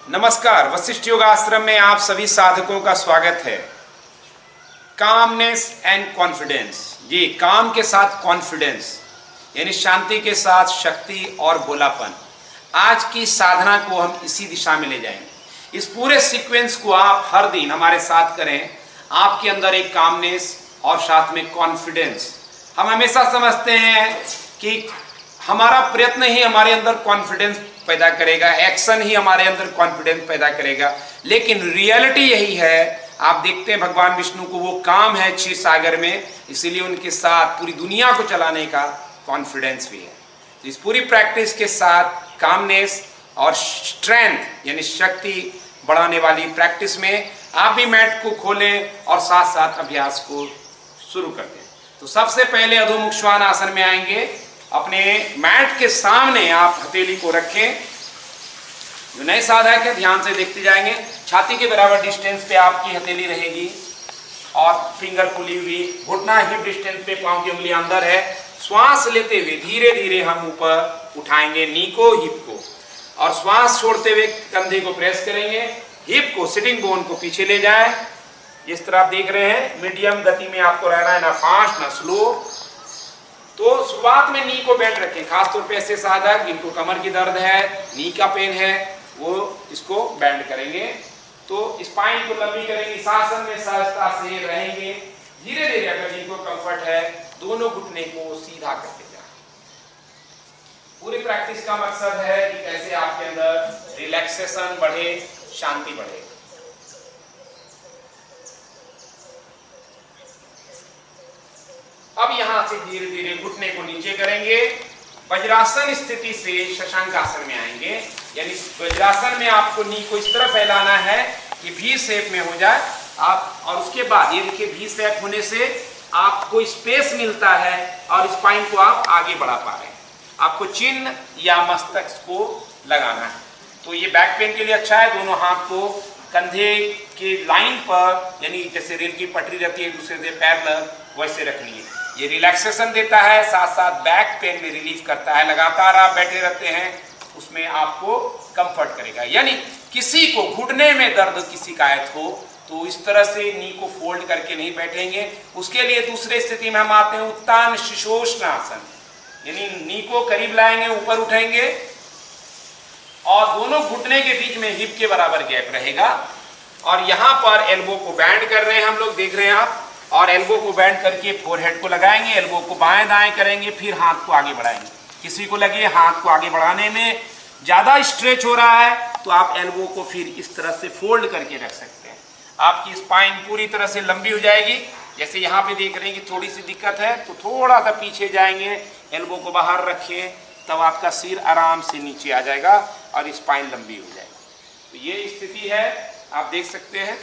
नमस्कार, वशिष्ठ योगाश्रम में आप सभी साधकों का स्वागत है। कामनेस एंड कॉन्फिडेंस, ये काम के साथ कॉन्फिडेंस यानी शांति के साथ शक्ति और भोलापन, आज की साधना को हम इसी दिशा में ले जाएंगे। इस पूरे सीक्वेंस को आप हर दिन हमारे साथ करें, आपके अंदर एक कामनेस और साथ में कॉन्फिडेंस। हम हमेशा समझते हैं कि हमारा प्रयत्न ही हमारे अंदर कॉन्फिडेंस पैदा करेगा, एक्शन ही हमारे अंदर कॉन्फिडेंस पैदा करेगा, लेकिन रियलिटी यही है। आप देखते हैं भगवान विष्णु को वो काम है क्षीर सागर में, इसीलिए उनके साथ पूरी दुनिया को चलाने का कॉन्फिडेंस भी है। तो इस पूरी प्रैक्टिस के साथ कामनेस और स्ट्रेंथ यानी शक्ति बढ़ाने वाली प्रैक्टिस में आप भी मैट को खोलें और साथ साथ अभ्यास को शुरू कर दें। तो सबसे पहले अधोमुख श्वान आसन में आएंगे। अपने मैट के सामने आप हथेली को रखें। जो नए साधक है ध्यान से देखते जाएंगे। छाती के बराबर डिस्टेंस पे आपकी हथेली रहेगी और फिंगर खुली हुई, घुटना हिप डिस्टेंस पे, पांव की उंगली अंदर है। श्वास लेते हुए धीरे धीरे हम ऊपर उठाएंगे नी को, हिप को, और श्वास छोड़ते हुए कंधे को प्रेस करेंगे। हिप को, सिटिंग बोन को पीछे ले जाए। जिस तरह आप देख रहे हैं मीडियम गति में आपको रहना है, ना फास्ट ना स्लो। तो शुरुआत में नी को बेंड रखें, खासतौर पे ऐसे साधक जिनको कमर की दर्द है, नी का पेन है, वो इसको बेंड करेंगे। तो स्पाइन को लंबी करेंगे, इस आसन में सहजता से रहेंगे। धीरे धीरे अगर जिनको कंफर्ट है दोनों घुटने को सीधा करते जाएं। पूरी प्रैक्टिस का मकसद है कि कैसे आपके अंदर रिलैक्सेशन बढ़े, शांति बढ़े। अब यहां से धीरे धीरे घुटने को नीचे करेंगे। वज्रासन स्थिति से शशांक आसन में आएंगे। यानी वज्रासन में आपको नी को इस तरह फैलाना है कि वी शेप में हो जाए आप, और उसके बाद ये देखिए वी शेप होने से आपको स्पेस मिलता है और स्पाइन को आप आगे बढ़ा पा रहे हैं। आपको चिन्ह या मस्तक को लगाना है। तो ये बैक पेन के लिए अच्छा है। दोनों हाथ को कंधे की लाइन पर, यानी जैसे रेल की पटरी रहती है एक दूसरे से पैरेलल, वैसे रखनी है। ये रिलैक्सेशन देता है, साथ साथ बैक पेन में रिलीफ करता है। लगातार आप बैठे रहते हैं उसमें आपको कंफर्ट करेगा। यानी किसी को घुटने में दर्द की शिकायत हो तो इस तरह से नी को फोल्ड करके नहीं बैठेंगे। उसके लिए दूसरे स्थिति में हम आते हैं उत्तान शिशोष्ण आसन। यानी नी को करीब लाएंगे, ऊपर उठेंगे और दोनों घुटने के बीच में हिप के बराबर गैप रहेगा। और यहाँ पर एल्बो को बैंड कर रहे हैं हम लोग, देख रहे हैं आप, और एल्बो को बैंड करके फोरहेड को लगाएंगे। एल्बो को बाएं दाएं करेंगे, फिर हाथ को आगे बढ़ाएंगे। किसी को लगे हाथ को आगे बढ़ाने में ज्यादा स्ट्रेच हो रहा है तो आप एल्बो को फिर इस तरह से फोल्ड करके रख सकते हैं। आपकी स्पाइन पूरी तरह से लंबी हो जाएगी। जैसे यहाँ पे देख रहे हैं कि थोड़ी सी दिक्कत है तो थोड़ा सा पीछे जाएंगे, एल्बो को बाहर रखें, तब आपका सिर आराम से नीचे आ जाएगा और स्पाइन लंबी हो जाएगी। तो ये स्थिति है, आप देख सकते हैं।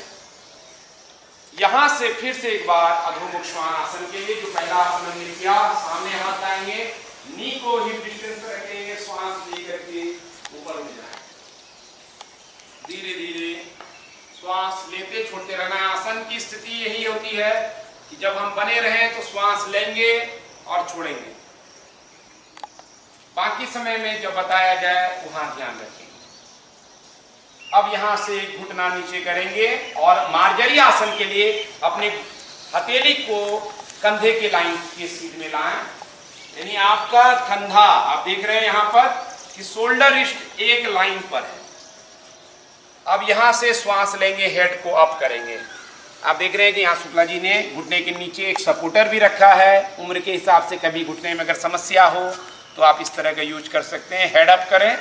यहां से फिर से एक बार अधोमुख श्वान आसन के लिए जो पहला आसन हमने किया, सामने हाथ आएंगे, नी को हिप डिस्टेंस पर रखेंगे, श्वास लेकर के ऊपर उठ जाए। धीरे धीरे श्वास लेते छोड़ते रहना। आसन की स्थिति यही होती है कि जब हम बने रहें तो श्वास लेंगे और छोड़ेंगे। बाकी समय में जब बताया जाए वहां ध्यान रखेंगे। अब यहां से घुटना नीचे करेंगे और मार्जरी आसन के लिए अपने हथेली को कंधे के लाइन के सीध में लाएं। यानी आपका कंधा, आप देख रहे हैं यहां पर कि शोल्डर रिस्ट एक लाइन पर है। अब यहां से श्वास लेंगे, हेड को अप करेंगे। आप देख रहे हैं कि यहाँ शुक्ला जी ने घुटने के नीचे एक सपोर्टर भी रखा है। उम्र के हिसाब से कभी घुटने में अगर समस्या हो तो आप इस तरह का यूज कर सकते हैं। हेड अप करें,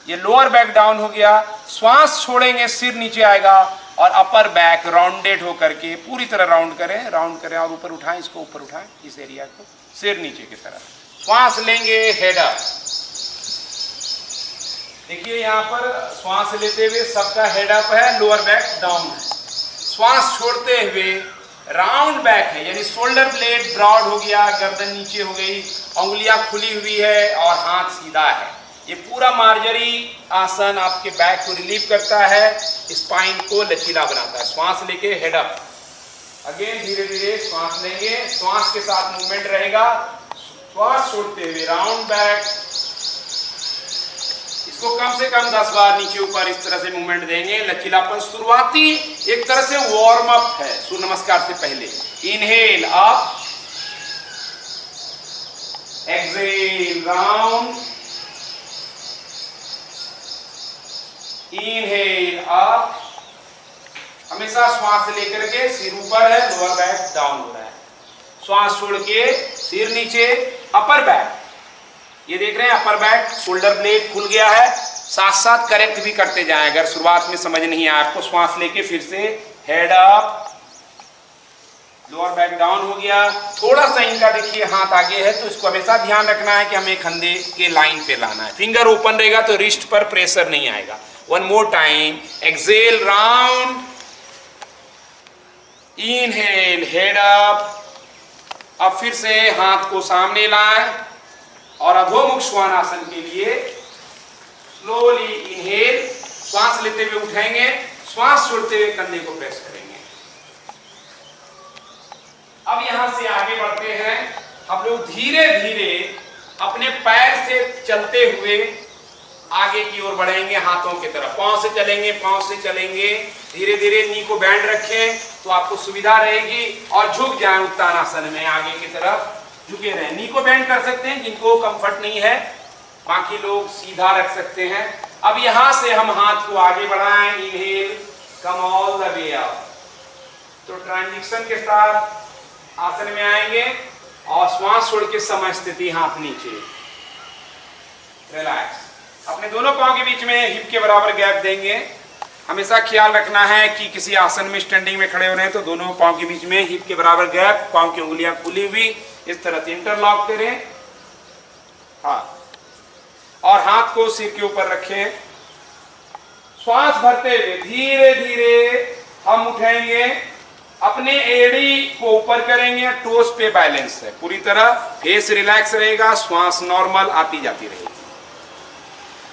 ये लोअर बैक डाउन हो गया। श्वास छोड़ेंगे, सिर नीचे आएगा और अपर बैक राउंडेड होकर के पूरी तरह राउंड करें और ऊपर उठाएं, इसको ऊपर उठाएं, इस एरिया को, सिर नीचे की तरफ। श्वास लेंगे, हेड अप। देखिए यहाँ पर श्वास लेते हुए सबका हेड अप है, लोअर बैक डाउन है। श्वास छोड़ते हुए राउंड बैक है, यानी शोल्डर ब्लेड ब्रॉड हो गया, गर्दन नीचे हो गई, उंगलियां खुली हुई है और हाथ सीधा है। ये पूरा मार्जरी आसन आपके बैक को रिलीव करता है, स्पाइन को लचीला बनाता है। श्वास लेके हेड अप, अगेन धीरे धीरे श्वास लेंगे, श्वास के साथ मूवमेंट रहेगा। श्वास छोड़ते हुए राउंड बैक, इसको कम से कम 10 बार नीचे ऊपर इस तरह से मूवमेंट देंगे। लचीलापन शुरुआती एक तरह से वार्म अप है सूर्य नमस्कार से पहले। Inhale up, exhale round, inhale up. हमेशा श्वास लेकर के सिर ऊपर है, लोअर बैक डाउन हो रहा है। श्वास छोड़ के सिर नीचे, अपर बैक, ये देख रहे हैं अपर बैक, शोल्डर ब्लेड खुल गया है। साथ साथ करेक्ट भी करते जाएं अगर शुरुआत में समझ नहीं आया आपको। श्वास लेके फिर से head up, lower back down हो गया। थोड़ा सा इनका देखिए हाथ आगे है तो इसको हमेशा ध्यान रखना है कि हमें कंधे के लाइन पे लाना है। फिंगर ओपन रहेगा तो रिस्ट पर प्रेशर नहीं आएगा। One more time, exhale round, inhale head up. अब फिर से हाथ को सामने लाएं और अधोमुख श्वानासन के लिए स्लोली इनहेल, श्वास लेते हुए उठाएंगे, श्वास छोड़ते हुए कंधे को प्रेस करेंगे। अब यहां से आगे बढ़ते हैं। हम लोग धीरे धीरे अपने पैर से चलते हुए आगे की ओर बढ़ेंगे, हाथों की तरफ। पांव से चलेंगे, पांव से चलेंगे, धीरे धीरे नी को बैंड रखें तो आपको सुविधा रहेगी। और झुक जाएं उत्तानासन में, आगे की तरफ झुके रहें। नी को बैंड कर सकते हैं जिनको कंफर्ट नहीं है, बाकी लोग सीधा रख सकते हैं। अब यहां से हम हाथ को आगे बढ़ाएं, inhale come all the way up. तो ट्रांजिशन के साथ आसन में आएंगे और श्वास छोड़ के समय स्थिति, हाथ नीचे, रिलैक्स। अपने दोनों पांव के बीच में हिप के बराबर गैप देंगे। हमेशा ख्याल रखना है कि किसी आसन में स्टैंडिंग में खड़े हो रहे हैं तो दोनों पांव के बीच में हिप के बराबर गैप, पांव की उंगलियां खुली हुई इस तरह से इंटरलॉक करें। हाँ, और हाथ को सिर के ऊपर रखें। श्वास भरते हुए धीरे धीरे हम उठेंगे, अपने एड़ी को ऊपर करेंगे, टोस पे बैलेंस है पूरी तरह, फेस रिलैक्स रहेगा, श्वास नॉर्मल आती जाती रहेगी।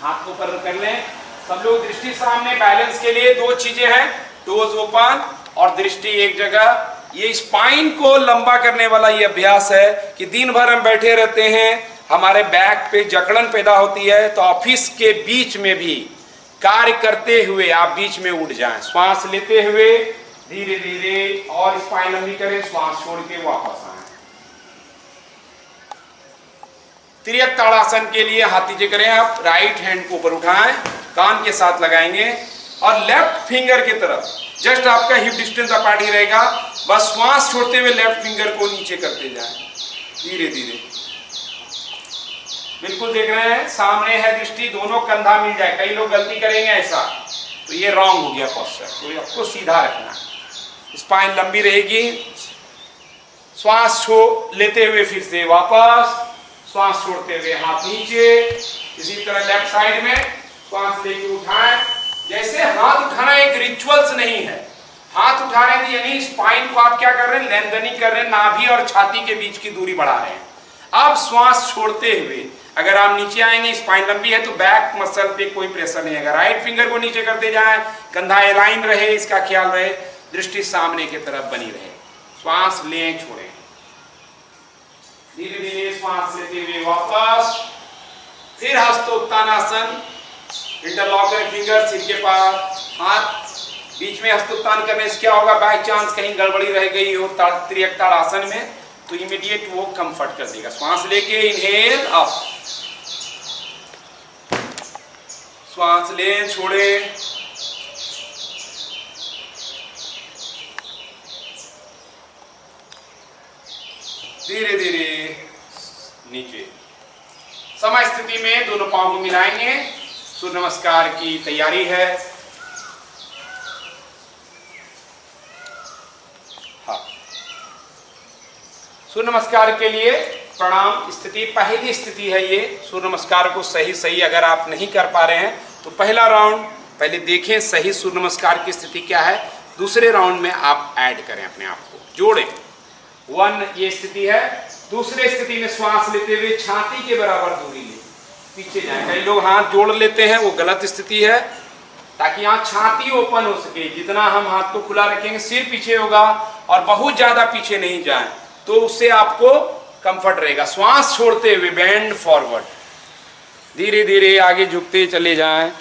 हाथ को ऊपर कर लें। सब लोग दृष्टि सामने। बैलेंस के लिए दो चीजें हैं, टोज ओपन और दृष्टि एक जगह। ये स्पाइन को लंबा करने वाला ये अभ्यास है कि दिन भर हम बैठे रहते हैं, हमारे बैक पे जकड़न पैदा होती है। तो ऑफिस के बीच में भी कार्य करते हुए आप बीच में उठ जाएं। श्वास लेते हुए धीरे धीरे और स्पाइन लंबी करें, श्वास छोड़ के वापस आए। तिर्यक ताड़ासन के लिए हाथ नीचे करें। आप राइट हैंड को ऊपर उठाएं, कान के साथ लगाएंगे और लेफ्ट फिंगर की तरफ जस्ट आपका हिप डिस्टेंस अपार्ट ही रहेगा। बस श्वास छोड़ते हुए लेफ्ट फिंगर को नीचे करते जाएं धीरे धीरे। बिल्कुल देख रहे हैं सामने है दृष्टि, दोनों कंधा मिल जाए। कई लोग गलती करेंगे ऐसा, तो ये रॉन्ग हो गया पोस्चर। तो आपको सीधा रखना है, स्पाइन लंबी रहेगी। श्वास लेते हुए फिर से वापस, श्वास छोड़ते हुए हाथ नीचे। इसी तरह लेफ्ट साइड में श्वास लेके उठाएं। जैसे हाथ उठाना एक रिचुअल्स नहीं है, हाथ उठाने की यानी स्पाइन को आप क्या कर रहे हैं, लेंथनिंग कर रहे हैं, नाभि और छाती के बीच की दूरी बढ़ा रहे हैं। अब श्वास छोड़ते हुए अगर आप नीचे आएंगे, स्पाइन लंबी है तो बैक मसल पे कोई प्रेशर नहीं है। राइट फिंगर को नीचे करते जाएं, कंधा अलाइन रहे, इसका ख्याल रहे, दृष्टि सामने की तरफ बनी रहे। श्वास लें, छोड़ें, धीरे धीरे श्वास लेते हुए वापस। फिर हस्तोत्तानासन, इंटरलॉक करें फिंगर सिर के पास, हाथ बीच में हस्तोत्तान करने से क्या होगा, बाय चांस कहीं गड़बड़ी रह गई हो तिर्यक ताड़ासन में तो इमीडिएट वो कंफर्ट कर देगा। श्वास लेके इनहेल अप, श्वास लें, छोड़ें, धीरे धीरे नीचे। समय स्थिति में दोनों पांव को मिलाएंगे। सूर्य नमस्कार की तैयारी है। हाँ, सूर्य नमस्कार के लिए प्रणाम स्थिति, पहली स्थिति है ये। सूर्य नमस्कार को सही अगर आप नहीं कर पा रहे हैं तो पहला राउंड पहले देखें सही सूर्य नमस्कार की स्थिति क्या है, दूसरे राउंड में आप ऐड करें, अपने आप को जोड़ें। 1 ये स्थिति है। दूसरे स्थिति में श्वास लेते हुए छाती के बराबर दूरी ले, पीछे जाए। कई लोग हाथ जोड़ लेते हैं, वो गलत स्थिति है। ताकि यहाँ छाती ओपन हो सके, जितना हम हाथ को खुला रखेंगे सिर पीछे होगा और बहुत ज्यादा पीछे नहीं जाए तो उससे आपको कंफर्ट रहेगा। श्वास छोड़ते हुए बेंड फॉरवर्ड, धीरे धीरे आगे झुकते चले जाएं।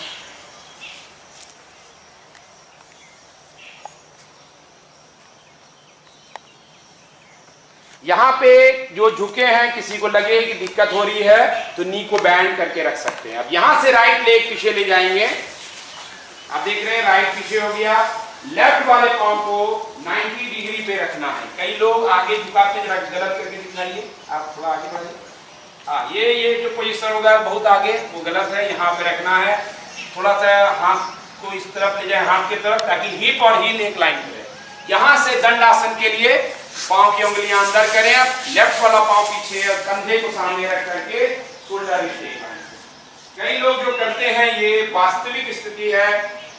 यहाँ पे जो झुके हैं, किसी को लगे कि दिक्कत हो रही है तो नी को बैंड करके रख सकते हैं। अब यहां से राइट लेग पीछे ले जाएंगे। आप देख रहे हैं राइट पीछे हो गया। लेफ्ट वाले पांव को 90 डिग्री पे रखना है। कई लोग आगे झुकाते हैं, गलत करके दिखाइए, आप थोड़ा आगे बढ़िए। हाँ, ये जो पोजीशन होगा बहुत आगे, वो गलत है। यहाँ पे रखना है, थोड़ा सा हाथ को इस तरफ ले जाए, हाथ की तरफ, ताकि हिप और हील एक लाइन पे रहे। यहाँ से दंडासन के लिए पांव की उंगलियां अंदर करें, लेफ्ट वाला पांव पीछे और कंधे को सामने रख करके शोल्डर स्ट्रेट। कई लोग जो करते हैं, ये वास्तविक स्थिति है,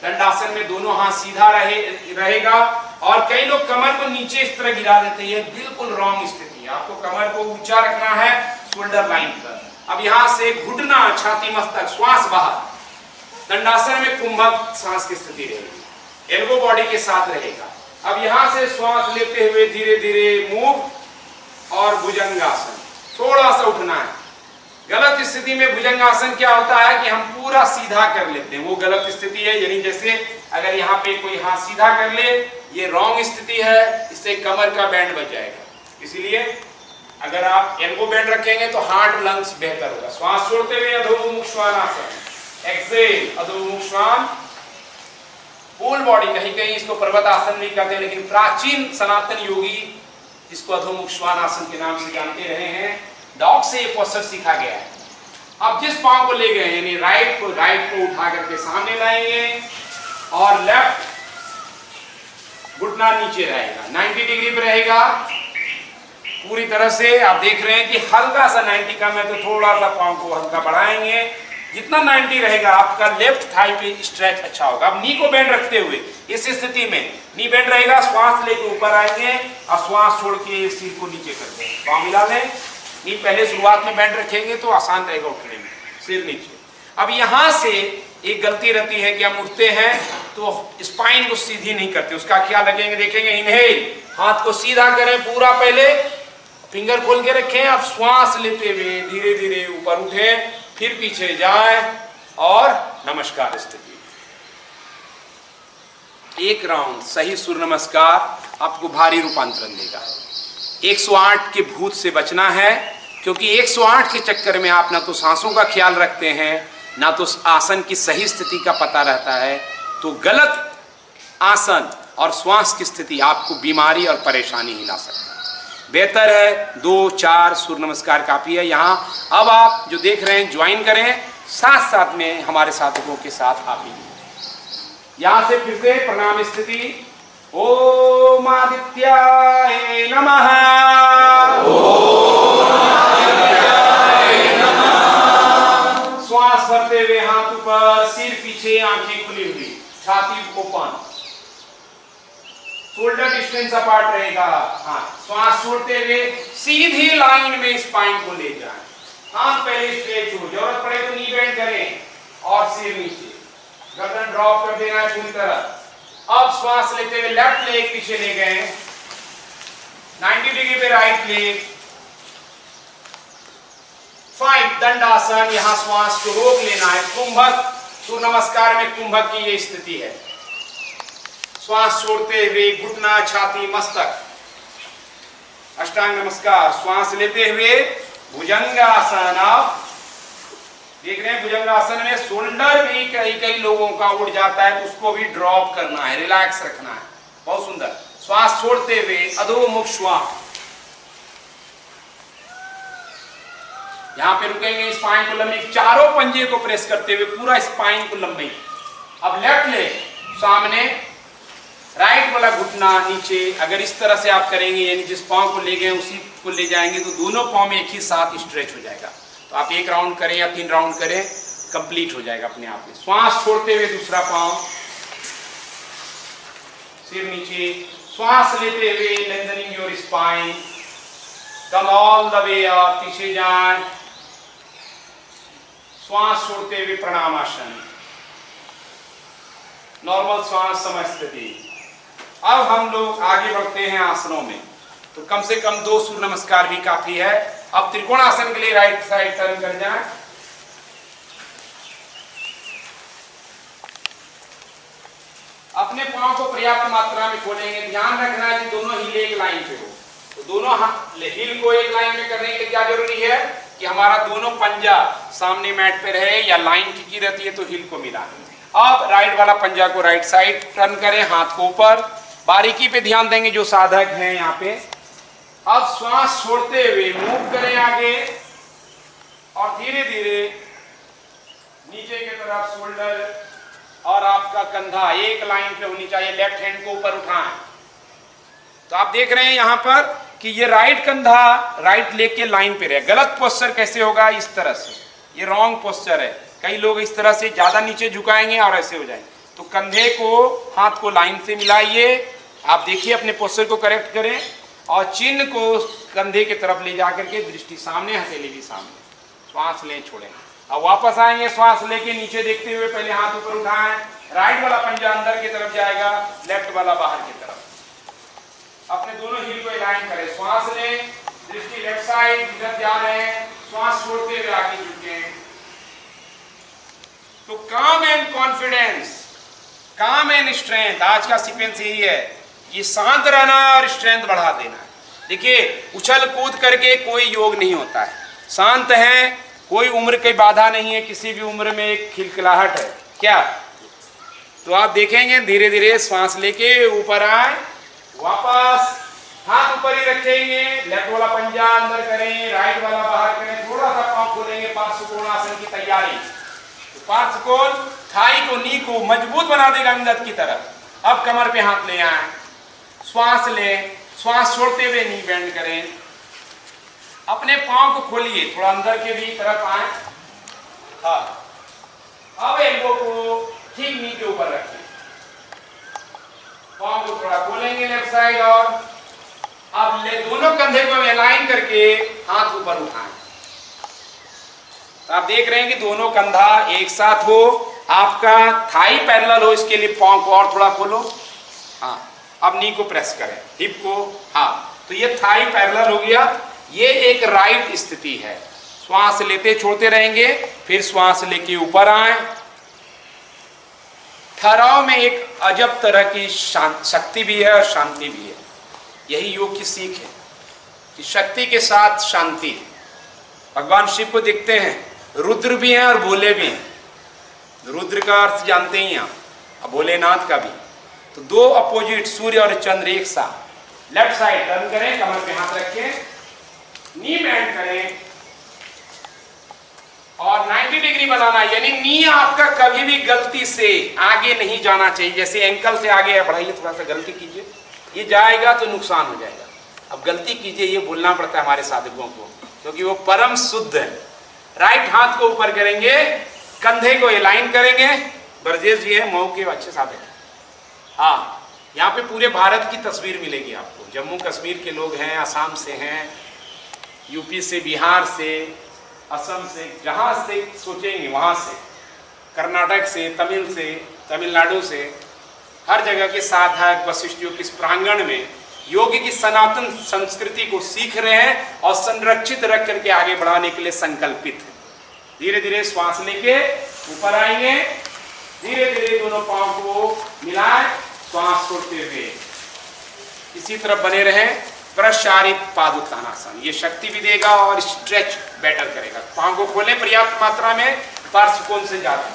दंडासन में दोनों हाथ सीधा रहेगा, और कई लोग कमर को नीचे इस तरह गिरा देते हैं। ये बिल्कुल रॉन्ग स्थिति है। आपको कमर को ऊंचा रखना है शोल्डर लाइन पर। अब यहां से घुटना, छाती, मस्तक, श्वास बाहर। दंडासन में कुंभक सांस की स्थिति रहेगी, एल्बो बॉडी के साथ रहेगा। अब यहां से श्वास लेते हुए धीरे धीरे मूव और भुजंगासन, थोड़ा सा उठना है। गलत स्थिति में भुजंगासन क्या होता है कि हम पूरा सीधा कर लेते हैं, वो गलत स्थिति है। यानी जैसे अगर यहाँ पे कोई हाथ सीधा कर ले, ये रॉन्ग स्थिति है, इससे कमर का बैंड बच जाएगा। इसीलिए अगर आप एल्बो बैंड रखेंगे तो हार्ट लंग्स बेहतर होगा। श्वास छोड़ते हुए अधोमुख श्वानासन, एक्सेल अधोमुख श्वान, फुल बॉडी। कहीं कहीं इसको पर्वत आसन भी कहते हैं, लेकिन प्राचीन सनातन योगी इसको अधोमुख श्वान आसन के नाम से जानते रहे हैं। डॉग से ये पोस्चर सीखा गया है। अब जिस पांव को ले गए, यानी राइट को उठा करके सामने लाएंगे, और लेफ्ट घुटना नीचे रहेगा, 90 डिग्री पे रहेगा पूरी तरह से। आप देख रहे हैं कि हल्का सा 90 कम है, तो थोड़ा सा पांव को हल्का बढ़ाएंगे। जितना 90 रहेगा, आपका लेफ्ट थाई पे स्ट्रेच अच्छा होगा। अब नी को बैंड रखते हुए इस स्थिति में नी बैंड रहेगा, श्वास लेके ऊपर आएंगे और श्वास छोड़ के सिर को नीचे कर देंगे, पांव मिला लें। नी पहले शुरुआत में बैंड रखेंगे तो आसान रहेगा उठने में, सिर नीचे। अब यहां से एक गलती रहती है कि हम उठते हैं तो स्पाइन को सीधी नहीं करते, उसका ख्याल रखेंगे। देखेंगे, इनहेल, हाथ को सीधा करें पूरा, पहले फिंगर खोल के रखें। अब श्वास लेते हुए धीरे धीरे ऊपर उठें, फिर पीछे जाए और नमस्कार स्थिति। एक राउंड सही सूर्य नमस्कार आपको भारी रूपांतरण देगा। 108 के भूत से बचना है, क्योंकि 108 के चक्कर में आप ना तो सांसों का ख्याल रखते हैं, ना तो आसन की सही स्थिति का पता रहता है। तो गलत आसन और श्वास की स्थिति आपको बीमारी और परेशानी ही ला सकता है। बेहतर है 2-4 सूर्य नमस्कार काफी है। यहाँ अब आप जो देख रहे हैं ज्वाइन करें, साथ साथ में हमारे साधकों के साथ आप ही। यहाँ से फिर से प्रणाम स्थिति। ओम आदित्याय नमः, ओम आदित्याय नमः। श्वास भरते हुए हाथ ऊपर, सिर पीछे, आंखें खुली हुई, छाती ओपन, शोल्डर डिस्टेंस अपार्ट रहेगा। हाँ, श्वास छोड़ते हुए सीधी लाइन में स्पाइन को ले जाएं। हाथ पहले स्ट्रेच हो, जरूरत पड़े तो नी बेंड करें और सिर नीचे, गर्दन ड्रॉप कर देना है पूरी तरह। अब श्वास लेते हुए लेफ्ट लेग पीछे ले गए, 90 डिग्री पे राइट लेग, 5 दंडासन। यहां श्वास को रोक लेना है। कुंभक, सूर्य नमस्कार में कुंभक की ये स्थिति है। श्वास छोड़ते हुए घुटना, छाती, मस्तक, अष्टांग नमस्कार। श्वास लेते हुए भुजंगासन। आप देख रहे हैं भुजंगासन में शोल्डर भी कई लोगों का उठ जाता है, तो उसको भी ड्रॉप करना है, रिलैक्स रखना है। बहुत सुंदर। श्वास छोड़ते हुए अधोमुख श्वास। यहां पे रुकेंगे, स्पाइन को लंबी, चारों पंजे को प्रेस करते हुए पूरा स्पाइन को लंबी। अब लेफ्ट लेग सामने, राइट वाला घुटना नीचे। अगर इस तरह से आप करेंगे, यानी जिस पांव को ले गए उसी को ले जाएंगे, तो दोनों पांव में एक ही साथ स्ट्रेच हो जाएगा। तो आप 1 राउंड करें या 3 राउंड करें, कंप्लीट हो जाएगा अपने आप में। श्वास छोड़ते हुए दूसरा पांव, सिर नीचे। श्वास लेते हुए lengthening your spine, come all the way up, पीछे जाएं। श्वास छोड़ते हुए प्रणामासन, नॉर्मल श्वास, समस्थिति। अब हम लोग आगे बढ़ते हैं आसनों में, तो कम से कम 2 सूर्य नमस्कार भी काफी है। अब त्रिकोणासन के लिए राइट साइड टर्न कर जाएं। अपने पांव को पर्याप्त मात्रा में खोलेंगे। ध्यान रखना है कि दोनों हील एक लाइन पे हो। तो दोनों हील को एक लाइन में करने के लिए क्या जरूरी है कि हमारा दोनों पंजा सामने मैट पे रहे या लाइन खींची रहती है तो हील को मिला। अब राइट वाला पंजा को राइट साइड टर्न करें, हाथ को ऊपर, बारीकी पे ध्यान देंगे जो साधक है यहाँ पे। अब श्वास छोड़ते हुए मूव करें आगे और धीरे धीरे नीचे की तरफ शोल्डर और आपका कंधा एक लाइन पे होनी चाहिए। लेफ्ट हैंड को ऊपर उठाएं। तो आप देख रहे हैं यहाँ पर कि ये राइट कंधा राइट लेग के लाइन पे रहे। गलत पोस्चर कैसे होगा, इस तरह से, ये रॉन्ग पोस्चर है। कई लोग इस तरह से ज्यादा नीचे झुकाएंगे और ऐसे हो जाएंगे। तो कंधे को, हाथ को लाइन से मिलाइए। आप देखिए अपने पोस्चर को करेक्ट करें और चिन्ह को कंधे की तरफ ले जाकर के दृष्टि सामने, हथेली भी सामने। श्वास लें, छोड़ें। अब वापस आएंगे, श्वास लेके नीचे देखते हुए पहले हाथ ऊपर उठाएं। राइट वाला पंजा अंदर की तरफ जाएगा, लेफ्ट वाला बाहर की तरफ। अपने दोनों हील को अलाइन करें। श्वास लें, दृष्टि लेफ्ट साइड, इधर जा रहे हैं। श्वास छोड़ते हुए आगे झुकें। तो काम एंड कॉन्फिडेंस, काम एंड स्ट्रेंथ, आज का सीक्वेंस यही है। ये शांत रहना और स्ट्रेंथ बढ़ा देना। देखिए, उछल कूद करके कोई योग नहीं होता है। शांत है, कोई उम्र की बाधा नहीं है, किसी भी उम्र में एक खिलखिलाहट है क्या। तो आप देखेंगे धीरे धीरे श्वास लेके ऊपर आए, वापस हाथ ऊपर ही रखेंगे। लेफ्ट वाला पंजा अंदर करें, राइट वाला बाहर करें। थोड़ा सा पांव खोलेंगे, पार्श्वकोणासन की तैयारी। तो पार्श्वकोण थाई को, नी को मजबूत बना देगा अंदर की तरफ। अब कमर पे हाथ ले आए, श्वास लें, श्वास छोड़ते हुए नी बेंड करें। अपने पांव को खोलिए, थोड़ा अंदर के भी तरफ आए। हाँ, अब एल्बो को ठीक नी के ऊपर रखिए। पांव को थोड़ा खोलेंगे लेफ्ट साइड और अब ले दोनों कंधे को अलाइन करके हाथ ऊपर उठाएं। तो आप देख रहे हैं कि दोनों कंधा एक साथ हो, आपका थाई पैरेलल हो। इसके लिए पांव को और थोड़ा खोलो। हाँ, अब नी को प्रेस करें, हिप को। हाँ, तो ये थाई पैरेलल हो गया। ये एक राइट स्थिति है। श्वास लेते छोड़ते रहेंगे, फिर श्वास लेके ऊपर आए। ठहराव में एक अजब तरह की शक्ति भी है और शांति भी है। यही योग की सीख है कि शक्ति के साथ शांति है। भगवान शिव को देखते हैं, रुद्र भी हैं और भोले भी हैं। रुद्र का अर्थ जानते ही हैं, और भोलेनाथ का भी। तो दो अपोजिट, सूर्य और चंद्र एक साथ। लेफ्ट साइड टर्न करें, कमर पे हाथ रखें, नी बेंड करें और 90 डिग्री बनाना। यानी नी आपका कभी भी गलती से आगे नहीं जाना चाहिए। जैसे एंकल से आगे बढ़ाइए, थोड़ा सा गलती कीजिए, ये जाएगा तो नुकसान हो जाएगा। अब गलती कीजिए, ये बोलना पड़ता है हमारे साधकों को, क्योंकि वो परम शुद्ध है। राइट हाथ को ऊपर करेंगे, कंधे को अलाइन करेंगे। ब्रजेश जी है, मऊ के अच्छे साधक हैं। हाँ, यहाँ पे पूरे भारत की तस्वीर मिलेगी आपको। जम्मू कश्मीर के लोग हैं, असम से हैं, यूपी से, बिहार से, असम से, जहाँ से सोचेंगे वहाँ से, कर्नाटक से, तमिलनाडु से, हर जगह के साधक वशिष्ठ योग इस प्रांगण में योग की सनातन संस्कृति को सीख रहे हैं और संरक्षित रख करके आगे बढ़ाने के लिए संकल्पित है। धीरे धीरे श्वास लेके ऊपर आएंगे, धीरे धीरे दोनों पांव को मिलाएं, श्वास छोड़ते हुए इसी तरफ बने रहें। प्रसारित पादुत्थानासन, ये शक्ति भी देगा और स्ट्रेच बेटर करेगा। पांव को खोलें पर्याप्त मात्रा में, पार्श्वकोण से ज्यादा।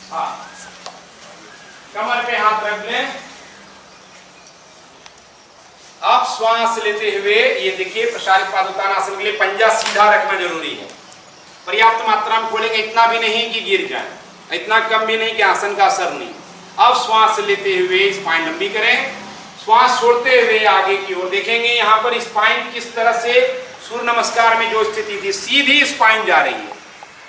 हाँ, कमर पे हाथ रख लें। अब श्वास लेते हुए ये देखिए, प्रसारित पादुत्थानासन के लिए पंजा सीधा रखना जरूरी है। पर्याप्त मात्रा में खोलेंगे, इतना भी नहीं कि गिर जाए, इतना कम भी नहीं कि आसन का असर नहीं। अब श्वास लेते हुए स्पाइन लंबी करें, श्वास छोड़ते हुए आगे की ओर देखेंगे। यहाँ पर स्पाइन किस तरह से सूर्य नमस्कार में जो स्थिति थी, सीधी स्पाइन जा रही है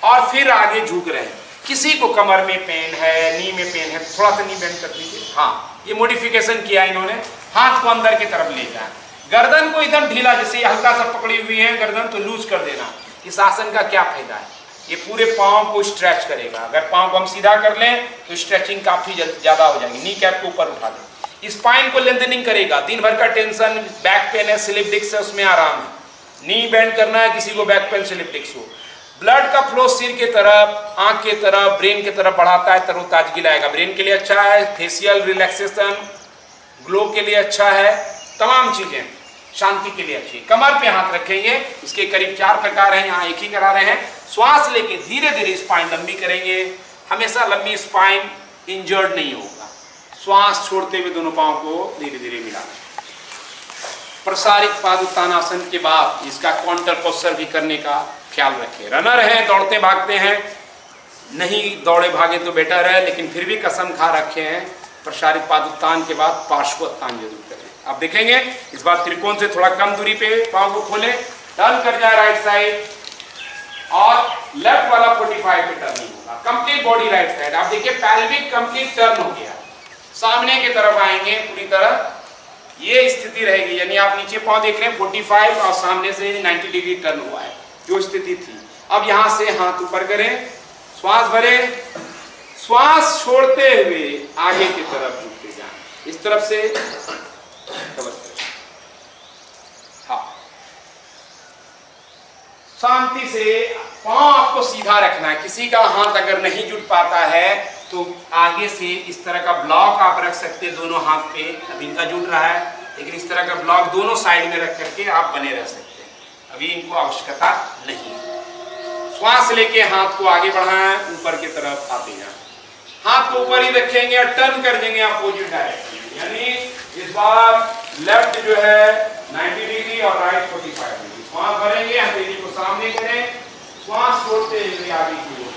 और फिर आगे झुक रहे हैं। किसी को कमर में पेन है, नी में पेन है, थोड़ा सा नी बेंड कर दीजिए। हाँ, ये मॉडिफिकेशन किया इन्होंने। हाथ को अंदर की तरफ ले जाए, गर्दन को एकदम ढीला, जैसे हल्का सा पकड़ी हुई है गर्दन, तो लूज कर देना। इस आसन का क्या फायदा है, ये पूरे पाँव को स्ट्रेच करेगा। अगर पाँव को हम सीधा कर लें तो स्ट्रेचिंग काफी ज्यादा हो जाएगी। नी कैप को ऊपर उठा दें, स्पाइन को लेंथनिंग करेगा। दिन भर का टेंशन, बैक पेन है, स्लिप डिस्क है, उसमें आराम है। नी बेंड करना है, किसी को बैक पेन, स्लिप डिस्क हो, ब्लड का फ्लो सिर के तरफ, आंख के तरफ, ब्रेन के तरफ बढ़ाता है, तरोताजगी लाएगा। ब्रेन के लिए अच्छा है, फेशियल रिलैक्सेशन, ग्लो के लिए अच्छा है, तमाम चीजें शांति के लिए अच्छी है। कमर पे हाथ रखेंगे, इसके करीब 4 प्रकार हैं, यहाँ एक ही करा रहे हैं। श्वास लेके धीरे धीरे स्पाइन लंबी करेंगे। हमेशा लंबी स्पाइन इंजर्ड नहीं होगा। श्वास छोड़ते हुए दोनों पांव को धीरे धीरे मिलाना। प्रसारित पादोत्तानासन के बाद इसका काउंटर पोस्चर भी करने का ख्याल रखें। रनर हैं, दौड़ते भागते हैं, नहीं दौड़े भागे तो बेटर है, लेकिन फिर भी कसम खा रखे हैं प्रसारित पादोत्तान के बाद पार्श्वोत्तान जरूर करें। आप देखेंगे इस बार त्रिकोण से थोड़ा कम दूरी पे पांव को खोले, टर्न कर जाए राइट साइड और लेफ्ट वाला 45 पे टर्निंग होगा। Complete body right side. आप देखिए पैल्विक कंप्लीट टर्न हो गया, सामने की तरफ आएंगे पूरी तरह, ये स्थिति रहेगी। यानी आप नीचे पांव देख रहे हैं 45 और सामने से 90 डिग्री टर्न हुआ है, जो स्थिति थी। अब यहां से हाथ ऊपर करें, श्वास भरे, श्वास छोड़ते हुए आगे की तरफ झुकते जाएं, इस तरफ से कवर करें। हाँ, शांति से पांव आपको सीधा रखना है। किसी का हाथ अगर नहीं जुट पाता है तो आगे से इस तरह का ब्लॉक आप रख सकते हैं दोनों हाथ पे। अभी इनका जुट रहा है, लेकिन इस तरह का ब्लॉक दोनों साइड में रख करके आप बने रह सकते हैं। अभी इनको आवश्यकता नहीं है। श्वास लेके हाथ को आगे बढ़ाएं, ऊपर की तरफ आते जाएं। हाथ को ऊपर ही रखेंगे और टर्न कर देंगे अपोजिट डायरेक्शन में। यानी इस बार लेफ्ट जो है 90 डिग्री और राइट 45 डिग्री। श्वास भरेंगे, हथेली को सामने करें, श्वास छोड़ते हुए आगे की ओर।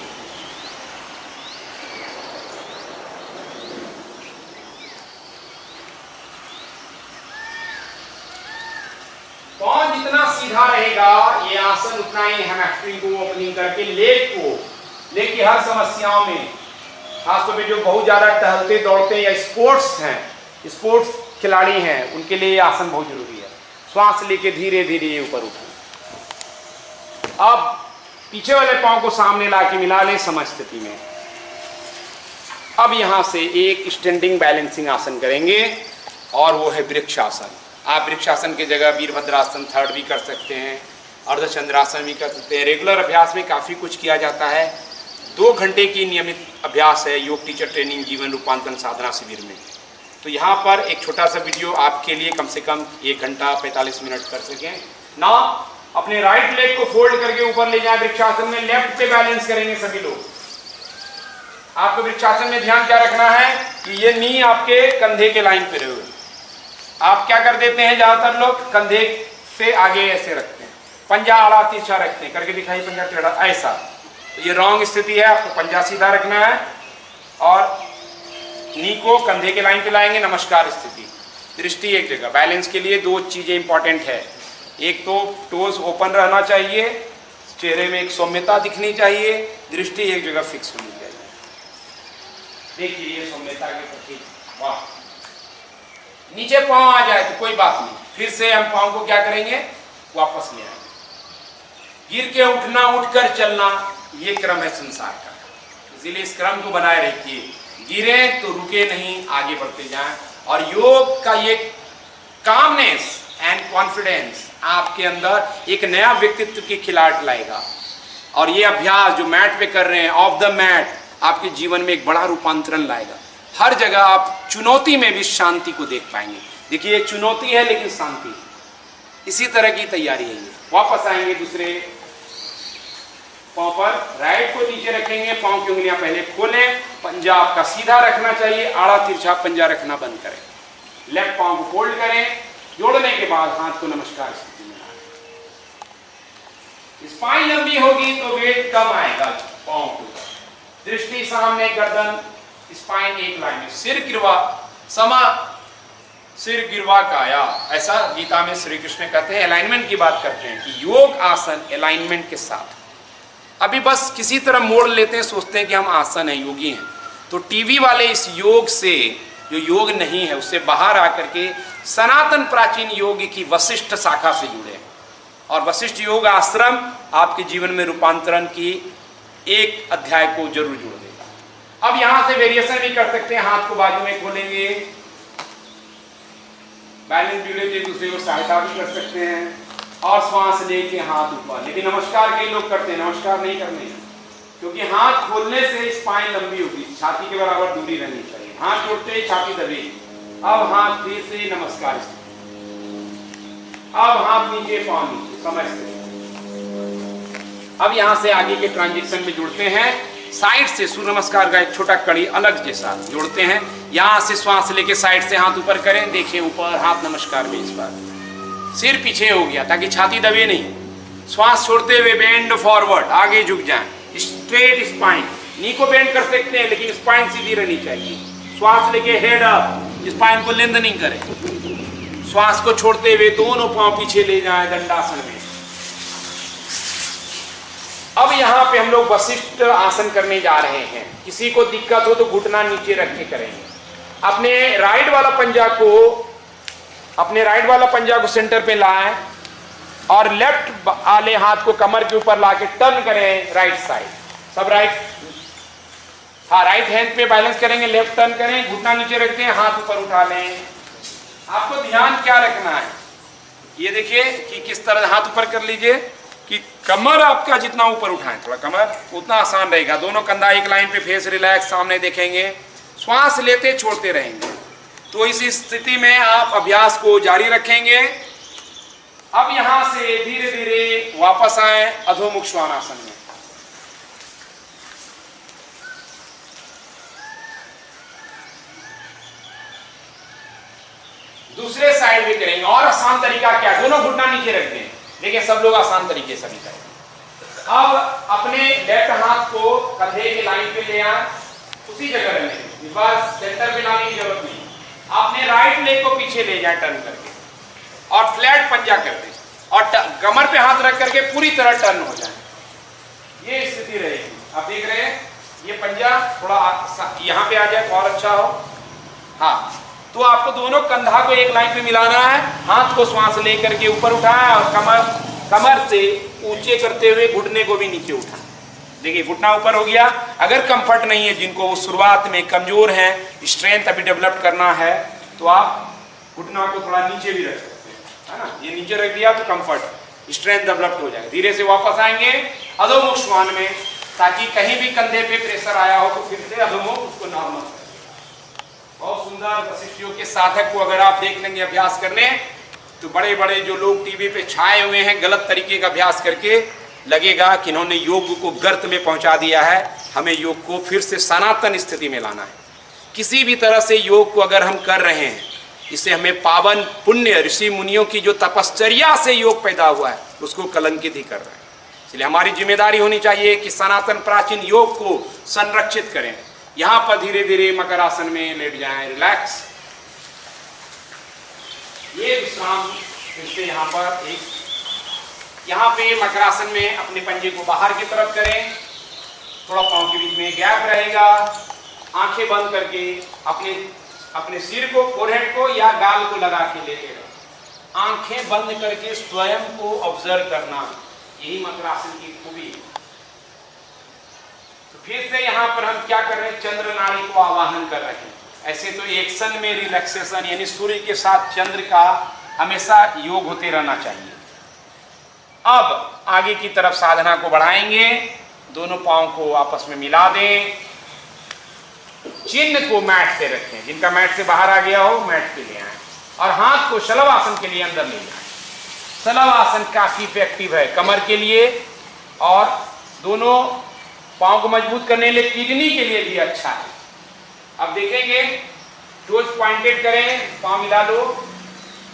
पांव जितना सीधा रहेगा ये आसन उतना ही हैमस्ट्रिंग को ओपनिंग करके लेग की हर समस्याओं में, खासतौर पे जो बहुत ज्यादा टहलते दौड़ते या स्पोर्ट्स खिलाड़ी हैं, उनके लिए ये आसन बहुत जरूरी है। श्वास लेके धीरे धीरे ऊपर उठाएं। अब पीछे वाले पांव को सामने लाके मिला लें सम स्थिति में। अब यहां से एक स्टैंडिंग बैलेंसिंग आसन करेंगे और वो है वृक्षासन। आप वृक्षासन की जगह वीरभद्रासन 3rd भी कर सकते हैं, अर्धचंद्रासन भी कर सकते हैं। रेगुलर अभ्यास में काफ़ी कुछ किया जाता है। 2 घंटे की नियमित अभ्यास है योग टीचर ट्रेनिंग जीवन रूपांतरण साधना शिविर में। तो यहाँ पर एक छोटा सा वीडियो आपके लिए कम से कम 1 घंटा 45 मिनट कर सकें ना। अपने राइट लेग को फोल्ड करके ऊपर ले जाए वृक्षासन में, लेफ्ट पे बैलेंस करेंगे सभी लोग। आपको वृक्षासन में ध्यान क्या रखना है कि ये नी आपके कंधे के लाइन पे रहे। आप क्या कर देते हैं, ज्यादातर लोग कंधे से आगे ऐसे रखते हैं, पंजा आड़ा तिरछा रखते हैं, करके दिखाई पंजा टेढ़ा ऐसा। तो ये रॉन्ग स्थिति है। आपको पंजा सीधा रखना है और नी को कंधे के लाइन पे लाएंगे, नमस्कार स्थिति। दृष्टि एक जगह। बैलेंस के लिए 2 चीजें इंपॉर्टेंट है। एक तो टोज ओपन रहना चाहिए, चेहरे में एक सौम्यता दिखनी चाहिए, दृष्टि एक जगह फिक्स होनी चाहिए। देखिए ये सौम्यता के प्रति, वाह। नीचे पांव आ जाए तो कोई बात नहीं, फिर से हम पांव को क्या करेंगे, वापस ले आएंगे। गिर के उठना, उठकर चलना, ये क्रम है संसार का। इसीलिए इस क्रम को बनाए रखिए। गिरे तो रुके नहीं, आगे बढ़ते जाएं। और योग का ये कामनेस एंड कॉन्फिडेंस आपके अंदर एक नया व्यक्तित्व की खिलाट लाएगा। और ये अभ्यास जो मैट पे कर रहे हैं, ऑफ द मैट, आपके जीवन में एक बड़ा रूपांतरण लाएगा। हर जगह आप चुनौती में भी शांति को देख पाएंगे। देखिए एक चुनौती है लेकिन शांति, इसी तरह की तैयारी है ये। वापस आएंगे दूसरे पांव पर, राइट को नीचे रखेंगे, पांव की उंगलियां पहले खोलें, पंजा आपका सीधा रखना चाहिए, आड़ा तिरछा पंजा रखना बंद करें। लेफ्ट पांव को फोल्ड करें, जोड़ने के बाद हाथ को नमस्कार स्थिति में लाएं। स्पाइन लंबी होगी तो वेट कम आएगा पांव को। दृष्टि सामने, गर्दन स्पाइन एक लाइन में, सिर गिरवा समा, सिर गिरवा काया, ऐसा गीता में श्री कृष्ण कहते हैं। अलाइनमेंट की बात करते हैं कि योग आसन अलाइनमेंट के साथ। अभी बस किसी तरह मोड़ लेते हैं, सोचते हैं कि हम आसन है, योगी हैं। तो टीवी वाले इस योग से, जो योग नहीं है, उससे बाहर आकर के सनातन प्राचीन योग की वशिष्ठ शाखा से जुड़े। और वशिष्ठ योग आश्रम आपके जीवन में रूपांतरण की एक अध्याय को जरूर जोड़ देगा। अब यहां से वेरिएशन भी कर सकते हैं। हाथ को बाजू में खोलेंगे, बैलेंस बिगड़े तो दूसरे को सहायता भी कर सकते हैं। और श्वास लेके हाथ ऊपर। लेकिन नमस्कार कई लोग करते हैं, नमस्कार नहीं करने, क्योंकि हाथ खोलने से स्पाइन लंबी होगी, छाती के बराबर दूरी रहनी चाहिए। हाथ जोड़ते ही छाती दबेगी। अब हाथ फिर से नमस्कार, अब हाथ नीचे पांव नीचे, समझते। अब यहां से आगे के ट्रांजिशन में जुड़ते हैं, साइड से सूर्य नमस्कार का एक छोटा कड़ी अलग जैसा जोड़ते हैं। यहां से श्वास लेके साइड से हाथ ऊपर करें, देखिए ऊपर हाथ नमस्कार में, इस बार सिर पीछे हो गया ताकि छाती दबे नहीं। श्वास छोड़ते हुए बेंड फॉरवर्ड, आगे झुक जाएं, स्ट्रेट स्पाइन, नी को बेंड कर सकते हैं लेकिन स्पाइन सीधी रहनी चाहिए। श्वास लेके हेड अप, स्पाइन को लेंथनिंग करें। श्वास को छोड़ते हुए दोनों पांव पीछे ले जाएं दंडासन में। अब यहाँ पे हम लोग वशिष्ठ आसन करने जा रहे हैं। किसी को दिक्कत हो तो घुटना नीचे रख के करेंगे। अपने राइट वाला पंजा को सेंटर पे लाएं और लेफ्ट वाले हाथ को कमर के ऊपर लाके टर्न करें राइट साइड। सब राइट, हाँ राइट हैंड पे बैलेंस करेंगे, लेफ्ट टर्न करें, घुटना नीचे रखते हैं, हाथ ऊपर उठा लें। आपको ध्यान क्या रखना है, ये देखिए कि किस तरह हाथ ऊपर कर लीजिए कि कमर आपका जितना ऊपर उठाएं, थोड़ा कमर उतना आसान रहेगा। दोनों कंधा एक लाइन पे, फेस रिलैक्स, सामने देखेंगे, श्वास लेते छोड़ते रहेंगे। तो इस स्थिति में आप अभ्यास को जारी रखेंगे। अब यहां से धीरे धीरे वापस आए अधोमुख श्वानासन में। दूसरे साइड भी करेंगे और आसान तरीका क्या, दोनों घुटना नीचे रख दें। देखिए सब लोग आसान तरीके से भी करें। अब अपने लेफ्ट हाथ को कंधे के लाइन पे ले आए, उसी जगह रखें, इस बार सेंटर पे लाने की जरूरत नहीं। अपने राइट लेग को पीछे ले जाए टर्न करके और फ्लैट पंजा कर दें और कमर पे हाथ रख करके पूरी तरह टर्न हो जाए। ये स्थिति रहेगी। आप देख रहे हैं ये पंजा थोड़ा यहाँ पे आ जाए तो और अच्छा हो। हाँ, तो आपको दोनों कंधा को एक लाइन पे मिलाना है, हाथ को श्वास लेकर के ऊपर उठाएं और कमर से ऊंचे करते हुए घुटने को भी नीचे उठाएं। देखिए घुटना ऊपर हो गया। अगर कंफर्ट नहीं है, जिनको वो शुरुआत में कमजोर हैं, स्ट्रेंथ अभी डेवलप करना है, तो आप घुटना को थोड़ा नीचे भी रख सकते हैं, है ना। ये नीचे रख दिया तो कंफर्ट स्ट्रेंथ डेवलप हो जाएगा। धीरे से वापस आएंगे अधोमुख श्वान में, ताकि कहीं भी कंधे पे प्रेशर आया हो तो फिर से अधोमुख उसको नॉर्मल। बहुत सुंदर वशिष्ठ योग के साधक को अगर आप देख लेंगे अभ्यास करने, तो बड़े बड़े जो लोग टीवी पे छाए हुए हैं गलत तरीके का अभ्यास करके, लगेगा कि इन्होंने योग को गर्त में पहुंचा दिया है। हमें योग को फिर से सनातन स्थिति में लाना है। किसी भी तरह से योग को अगर हम कर रहे हैं, इससे हमें पावन पुण्य ऋषि मुनियों की जो तपश्चर्या से योग पैदा हुआ है उसको कलंकित ही कर रहे हैं। इसलिए हमारी जिम्मेदारी होनी चाहिए कि सनातन प्राचीन योग को संरक्षित करें। यहां पर धीरे धीरे मकर आसन में लेट जाएं, रिलैक्स। ये विश्राम फिर से यहाँ पर यहाँ पे मकरासन में अपने पंजे को बाहर की तरफ करें, थोड़ा पांव के बीच में गैप रहेगा। आंखें बंद करके अपने सिर को, फोरहेड को या गाल को लगा के लेते रहो। आंखें बंद करके स्वयं को ऑब्जर्व करना, यही मकरासन की खूबी। तो फिर से यहाँ पर हम क्या कर रहे हैं, चंद्र नाड़ी को आवाहन कर रहे हैं। ऐसे तो एक्शन में रिलैक्सेशन यानी सूर्य के साथ चंद्र का हमेशा योग होते रहना चाहिए। अब आगे की तरफ साधना को बढ़ाएंगे, दोनों पांव को आपस में मिला दें, चिन्ह को मैट से रखें, जिनका मैट से बाहर आ गया हो मैट पे ले आए और हाथ को शलभ आसन के लिए अंदर ले जाए। शलभ आसन काफी इफेक्टिव है कमर के लिए और दोनों पांव को मजबूत करने के लिए, किडनी के लिए भी अच्छा है। अब देखेंगे, टोज पॉइंटेड करें, पांव मिला लो।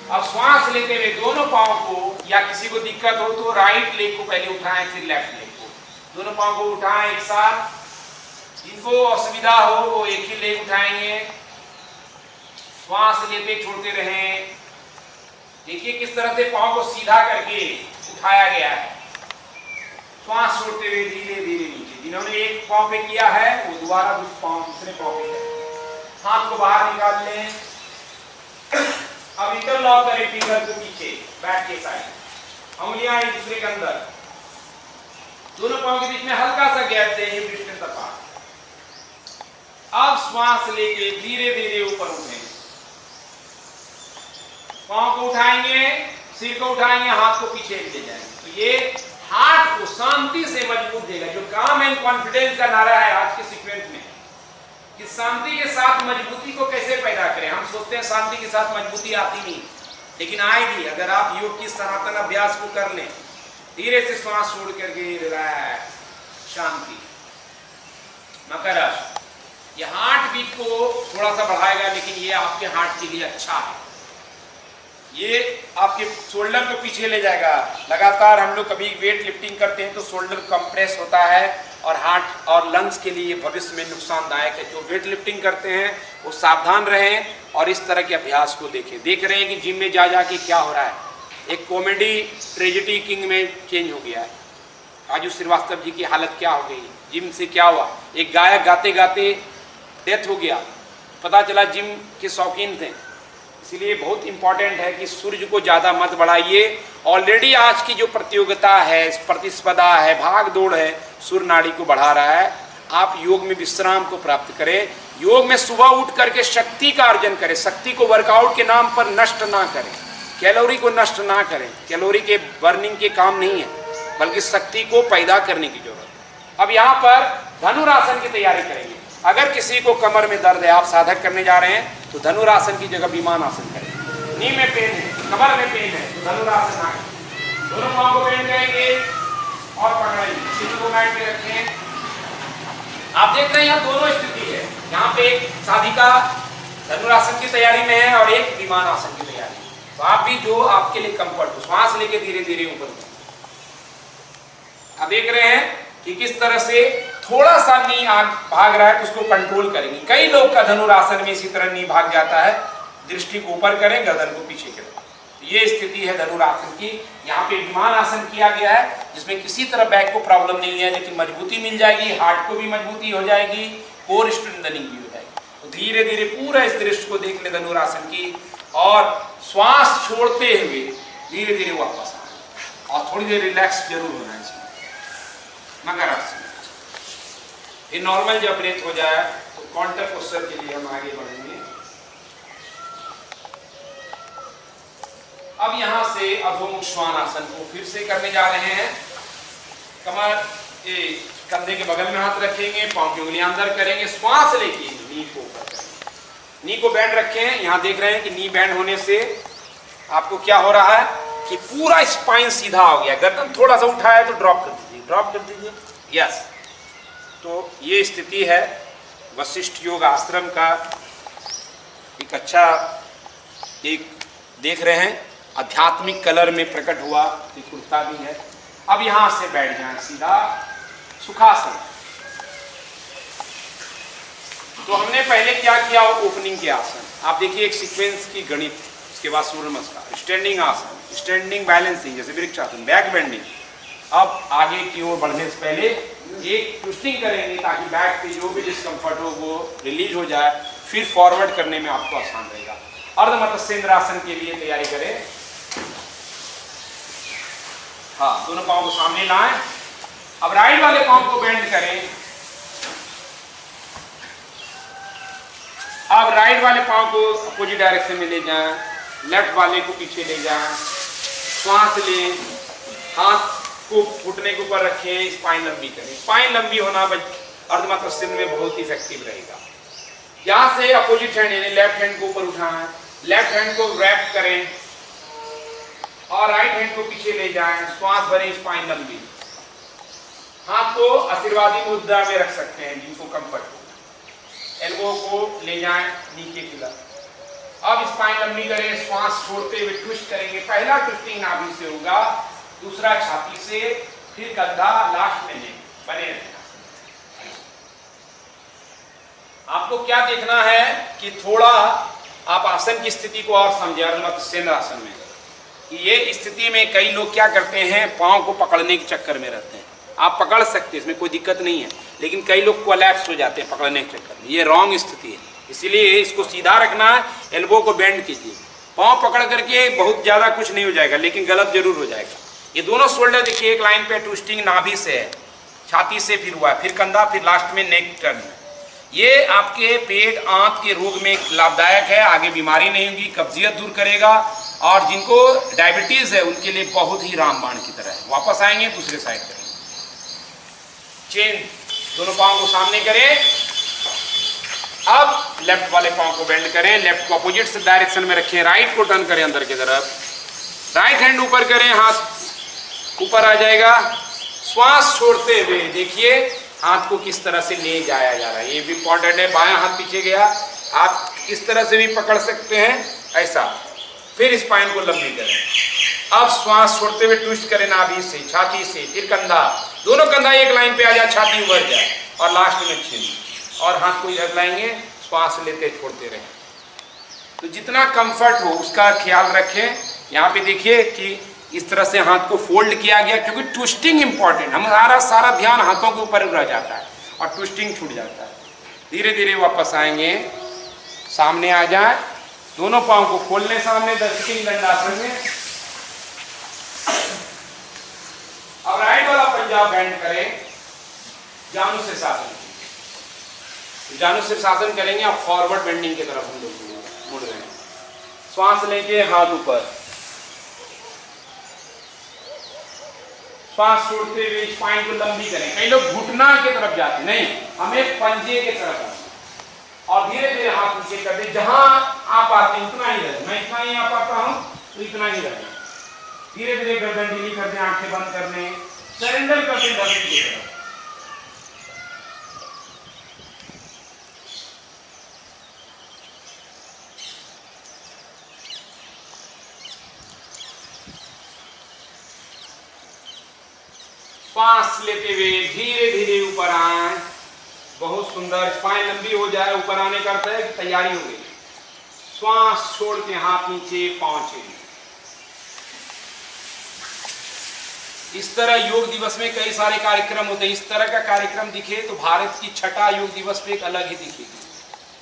अब श्वास लेते हुए दोनों पांव को, या किसी को दिक्कत हो तो राइट लेग को पहले उठाएं फिर लेफ्ट लेग को, दोनों पांव को उठाएं एक साथ। जिनको असुविधा हो वो एक ही लेग उठाएंगे, श्वास लेते छोड़ते रहें। देखिए किस तरह से पांव को सीधा करके उठाया गया है, श्वास छोड़ते हुए धीरे धीरे नीचे। जिन्होंने एक पांव पे किया है वो दोबारा दूसरे पांव पे करें। हाथ को बाहर निकाल लें। अब इंटरलॉक करें फिंगर को पीछे बैक के साइड, उंगलियां एक दूसरे के अंदर, दोनों पांव के बीच में हल्का सा गैप दें, हिप डिस्टेंस अपार्ट। अब श्वास लेके धीरे धीरे ऊपर उठें, पांव को उठाएंगे, सिर को उठाएंगे, हाथ को पीछे ले जाएंगे। तो ये हार्ट को शांति से मजबूत देगा। जो काम एंड कॉन्फिडेंस का नारा है आज के सीक्वेंस में कि शांति के साथ मजबूती को कैसे पैदा करें। हम सोचते हैं शांति के साथ मजबूती आती नहीं, लेकिन आएगी अगर आप योग की सनातन अभ्यास को कर लें। धीरे से श्वास छोड़ करके रिलैक्स, शांति। मकर राशि, ये हार्ट बीट को थोड़ा सा बढ़ाएगा, लेकिन ये आपके हार्ट के लिए अच्छा है। ये आपके शोल्डर को पीछे ले जाएगा। लगातार हम लोग कभी वेट लिफ्टिंग करते हैं तो शोल्डर कंप्रेस होता है और हार्ट और लंग्स के लिए भविष्य में नुकसानदायक है। जो वेट लिफ्टिंग करते हैं वो सावधान रहें और इस तरह के अभ्यास को देखें। देख रहे हैं कि जिम में जा के क्या हो रहा है। एक कॉमेडी ट्रेजेडी किंग में चेंज हो गया है। राजू श्रीवास्तव जी की हालत क्या हो गई, जिम से क्या हुआ। एक गायक गाते गाते डेथ हो गया, पता चला जिम के शौकीन थे। इसलिए बहुत इंपॉर्टेंट है कि सूर्य को ज़्यादा मत बढ़ाइए। ऑलरेडी आज की जो प्रतियोगिता है, प्रतिस्पर्धा है, भाग दौड़ है, सूर्य नाड़ी को बढ़ा रहा है। आप योग में विश्राम को प्राप्त करें। योग में सुबह उठ करके शक्ति का अर्जन करें। शक्ति को वर्कआउट के नाम पर नष्ट ना करें, कैलोरी को नष्ट ना करें। कैलोरी के बर्निंग के काम नहीं है, बल्कि शक्ति को पैदा करने की जरूरत है। अब यहाँ पर धनुरासन की तैयारी करेंगे। अगर किसी को कमर में दर्द है, आप साधक करने जा रहे हैं, तो धनुरासन की जगह विमान आसन करें। नी में पेन है, कमर में पेन है, तो धनुरासन आए। दोनों पांव को बेंड करेंगे और पकड़ेंगे, सिर को मैट पे रखें। आप देख रहे हैं यहाँ दोनों स्थिति है। यहाँ पे एक साधिका धनुरासन की तैयारी में है और एक विमान आसन की तैयारी। तो आप भी जो आपके लिए कंफर्ट हो, श्वास लेके धीरे धीरे ऊपर। आप देख रहे हैं कि किस तरह से थोड़ा सा नी आग भाग रहा है तो उसको कंट्रोल करेंगे। कई लोग का धनुरासन में इसी तरह नी भाग जाता है। दृष्टि को ऊपर करें, गर्दन को पीछे करें। तो ये स्थिति है धनुरासन की। यहाँ पे विमान आसन किया गया है, जिसमें किसी तरह बैक को प्रॉब्लम नहीं है, लेकिन मजबूती मिल जाएगी, हार्ट को भी मजबूती हो जाएगी, कोर स्ट्रेंथनिंग भी हो जाएगी। तो धीरे धीरे पूरा इस दृश्य को देख ले धनुरासन की, और श्वास छोड़ते हुए धीरे धीरे वापस आए और थोड़ी देर रिलैक्स जरूर होना चाहिए। मकर राशि, ये नॉर्मल जब ब्रेथ हो जाए तो काउंटर पोस्चर के लिए हम आगे बढ़ेंगे। अब यहां से अधोमुख श्वानासन को फिर से करने जा रहे हैं। कमर कंधे के बगल में हाथ रखेंगे, पांव की उंगलियां अंदर करेंगे, श्वास लेके नी को ऊपर करेंगे। नी को बैंड रखें। यहां देख रहे हैं कि नी बैंड होने से आपको क्या हो रहा है कि पूरा स्पाइन सीधा हो गया। गर्दन थोड़ा सा उठाया तो ड्रॉप कर दीजिए, ड्रॉप कर दीजिए। यस, तो ये स्थिति है वशिष्ठ योग आश्रम का। एक अच्छा एक देख रहे हैं आध्यात्मिक कलर में प्रकट हुआ, कुर्ता भी है। अब यहां से बैठ जाएं सीधा सुखासन। तो हमने पहले क्या किया, ओपनिंग के आसन। आप देखिए एक सीक्वेंस की गणित, उसके बाद सूर्य नमस्कार, स्टैंडिंग आसन, स्टैंडिंग बैलेंसिंग जैसे वृक्षासन, बैक बेंडिंग। अब आगे की ओर बढ़ने से पहले एक ट्विस्टिंग करेंगे ताकि बैक पे जो भी डिस्कम्फर्ट हो वो रिलीज हो जाए, फिर फॉरवर्ड करने में आपको आसान रहेगा। अर्ध मत्स्येंद्र आसन के लिए तैयारी करें। हाँ, दोनों पांव को सामने लाएं। अब राइट वाले पांव को बेंड करें। अब राइट वाले पांव को अपोजिट डायरेक्शन में ले जाएं, लेफ्ट वाले को पीछे ले जाएं। श्वास लें, हाथ को घुटने के ऊपर रखें, स्पाइन लंबी करें। स्पाइन लंबी होना अर्ध मत्स्येंद्र में बहुत इफेक्टिव रहेगा। यहां से अपोजिट हैंड यानी लेफ्ट हैंड को ऊपर उठाएं, लेफ्ट हैंड को रैप करें और राइट हैंड को पीछे ले जाएं। श्वास भरें, स्पाइन लंबी। हाथ को आशीर्वादी मुद्रा में रख सकते हैं जिनको कंफर्ट हो। एल्बो को ले जाएं नीचे की तरफ। अब स्पाइन लंबी करें, श्वास छोड़ते हुए ट्विस्ट करेंगे। पहला ट्विस्टिंग नाभि से होगा, दूसरा छाती से, फिर कंधा, लास्ट में नेक। बने रहना। आपको क्या देखना है कि थोड़ा आप आसन की स्थिति को और समझे। मत्स्येंद्र आसन में कि ये स्थिति में कई लोग क्या करते हैं, पांव को पकड़ने के चक्कर में रहते हैं। आप पकड़ सकते हैं, इसमें कोई दिक्कत नहीं है, लेकिन कई लोग कोलैप्स हो जाते हैं पकड़ने के चक्कर में। ये रॉन्ग स्थिति है, इसलिए इसको सीधा रखना है। एल्बो को बेंड कीजिए। पांव पकड़ करके बहुत ज्यादा कुछ नहीं हो जाएगा, लेकिन गलत जरूर हो जाएगा। ये दोनों शोल्डर देखिए एक लाइन पे ट्विस्टिंग नाभि से है, छाती से फिर हुआ है, फिर कंधा, फिर लास्ट में नेक टर्न। ये आपके पेट आंत के रोग में लाभदायक है, आगे बीमारी नहीं होगी, कब्जियत दूर करेगा, और जिनको डायबिटीज है उनके लिए बहुत ही रामबाण की तरह है। वापस आएंगे, दूसरे साइड करेंगे। चेन, दोनों पाँव को सामने करें। अब लेफ्ट वाले पाँव को बेंड करें, लेफ्ट को अपोजिट डायरेक्शन में रखें, राइट को टर्न करें अंदर की तरफ, राइट हैंड ऊपर करें, हाथ ऊपर आ जाएगा। श्वास छोड़ते हुए देखिए हाथ को किस तरह से ले जाया जा रहा है, ये भी इंपॉर्टेंट है। बायां हाथ पीछे गया, आप इस तरह से भी पकड़ सकते हैं, ऐसा। फिर स्पाइन को लंबी करें। अब श्वास छोड़ते हुए ट्विस्ट करें नाभि से, छाती से, फिर कंधा, दोनों कंधा एक लाइन पे आ जाए, छाती उभर जाए, और लास्ट में चिन, और हाथ को इधर लाएंगे, श्वास लेते छोड़ते रहें। तो जितना कंफर्ट हो उसका ख्याल रखें। यहाँ पे देखिए कि इस तरह से हाथ को फोल्ड किया गया, क्योंकि ट्विस्टिंग इंपॉर्टेंट, हमारा सारा ध्यान हाथों के ऊपर रह जाता है और ट्विस्टिंग छूट जाता है। धीरे धीरे वापस आएंगे, सामने आ जाए, दोनों पांव को खोल लें सामने, दर्शकिंग दंडासन में। अब राइट वाला पंजा बेंड करें, जानु शीर्षासन। जानु शीर्षासन करेंगे, आप फॉरवर्ड बेंडिंग की तरफ हम लोग मुड़ रहे हैं। श्वास लेके हाथ ऊपर, श्वास छोड़ते हुए स्पाइन को लंबी करें। कई लोग घुटना की तरफ जाते, नहीं, हमें पंजे की तरफ आना, और धीरे धीरे हाथ नीचे कर दे, जहां आप आते हैं उतना ही रहे। मैं इतना ही आ पाता हूं तो इतना ही रहे। धीरे धीरे गर्दन ढीली कर दें, आंखें बंद कर लें, सरेंडर कर दें धरती की तरफ। श्वास लेते हुए धीरे धीरे ऊपर आए, बहुत सुंदर। स्पाइन लंबी हो जाए, ऊपर आने का अर्थ है कि तैयारी हो गई। श्वास छोड़ के हाथ नीचे, पांव नीचे। इस तरह योग दिवस में कई सारे कार्यक्रम होते हैं। इस तरह का कार्यक्रम दिखे तो भारत की छठा योग दिवस पे एक अलग ही दिखेगी।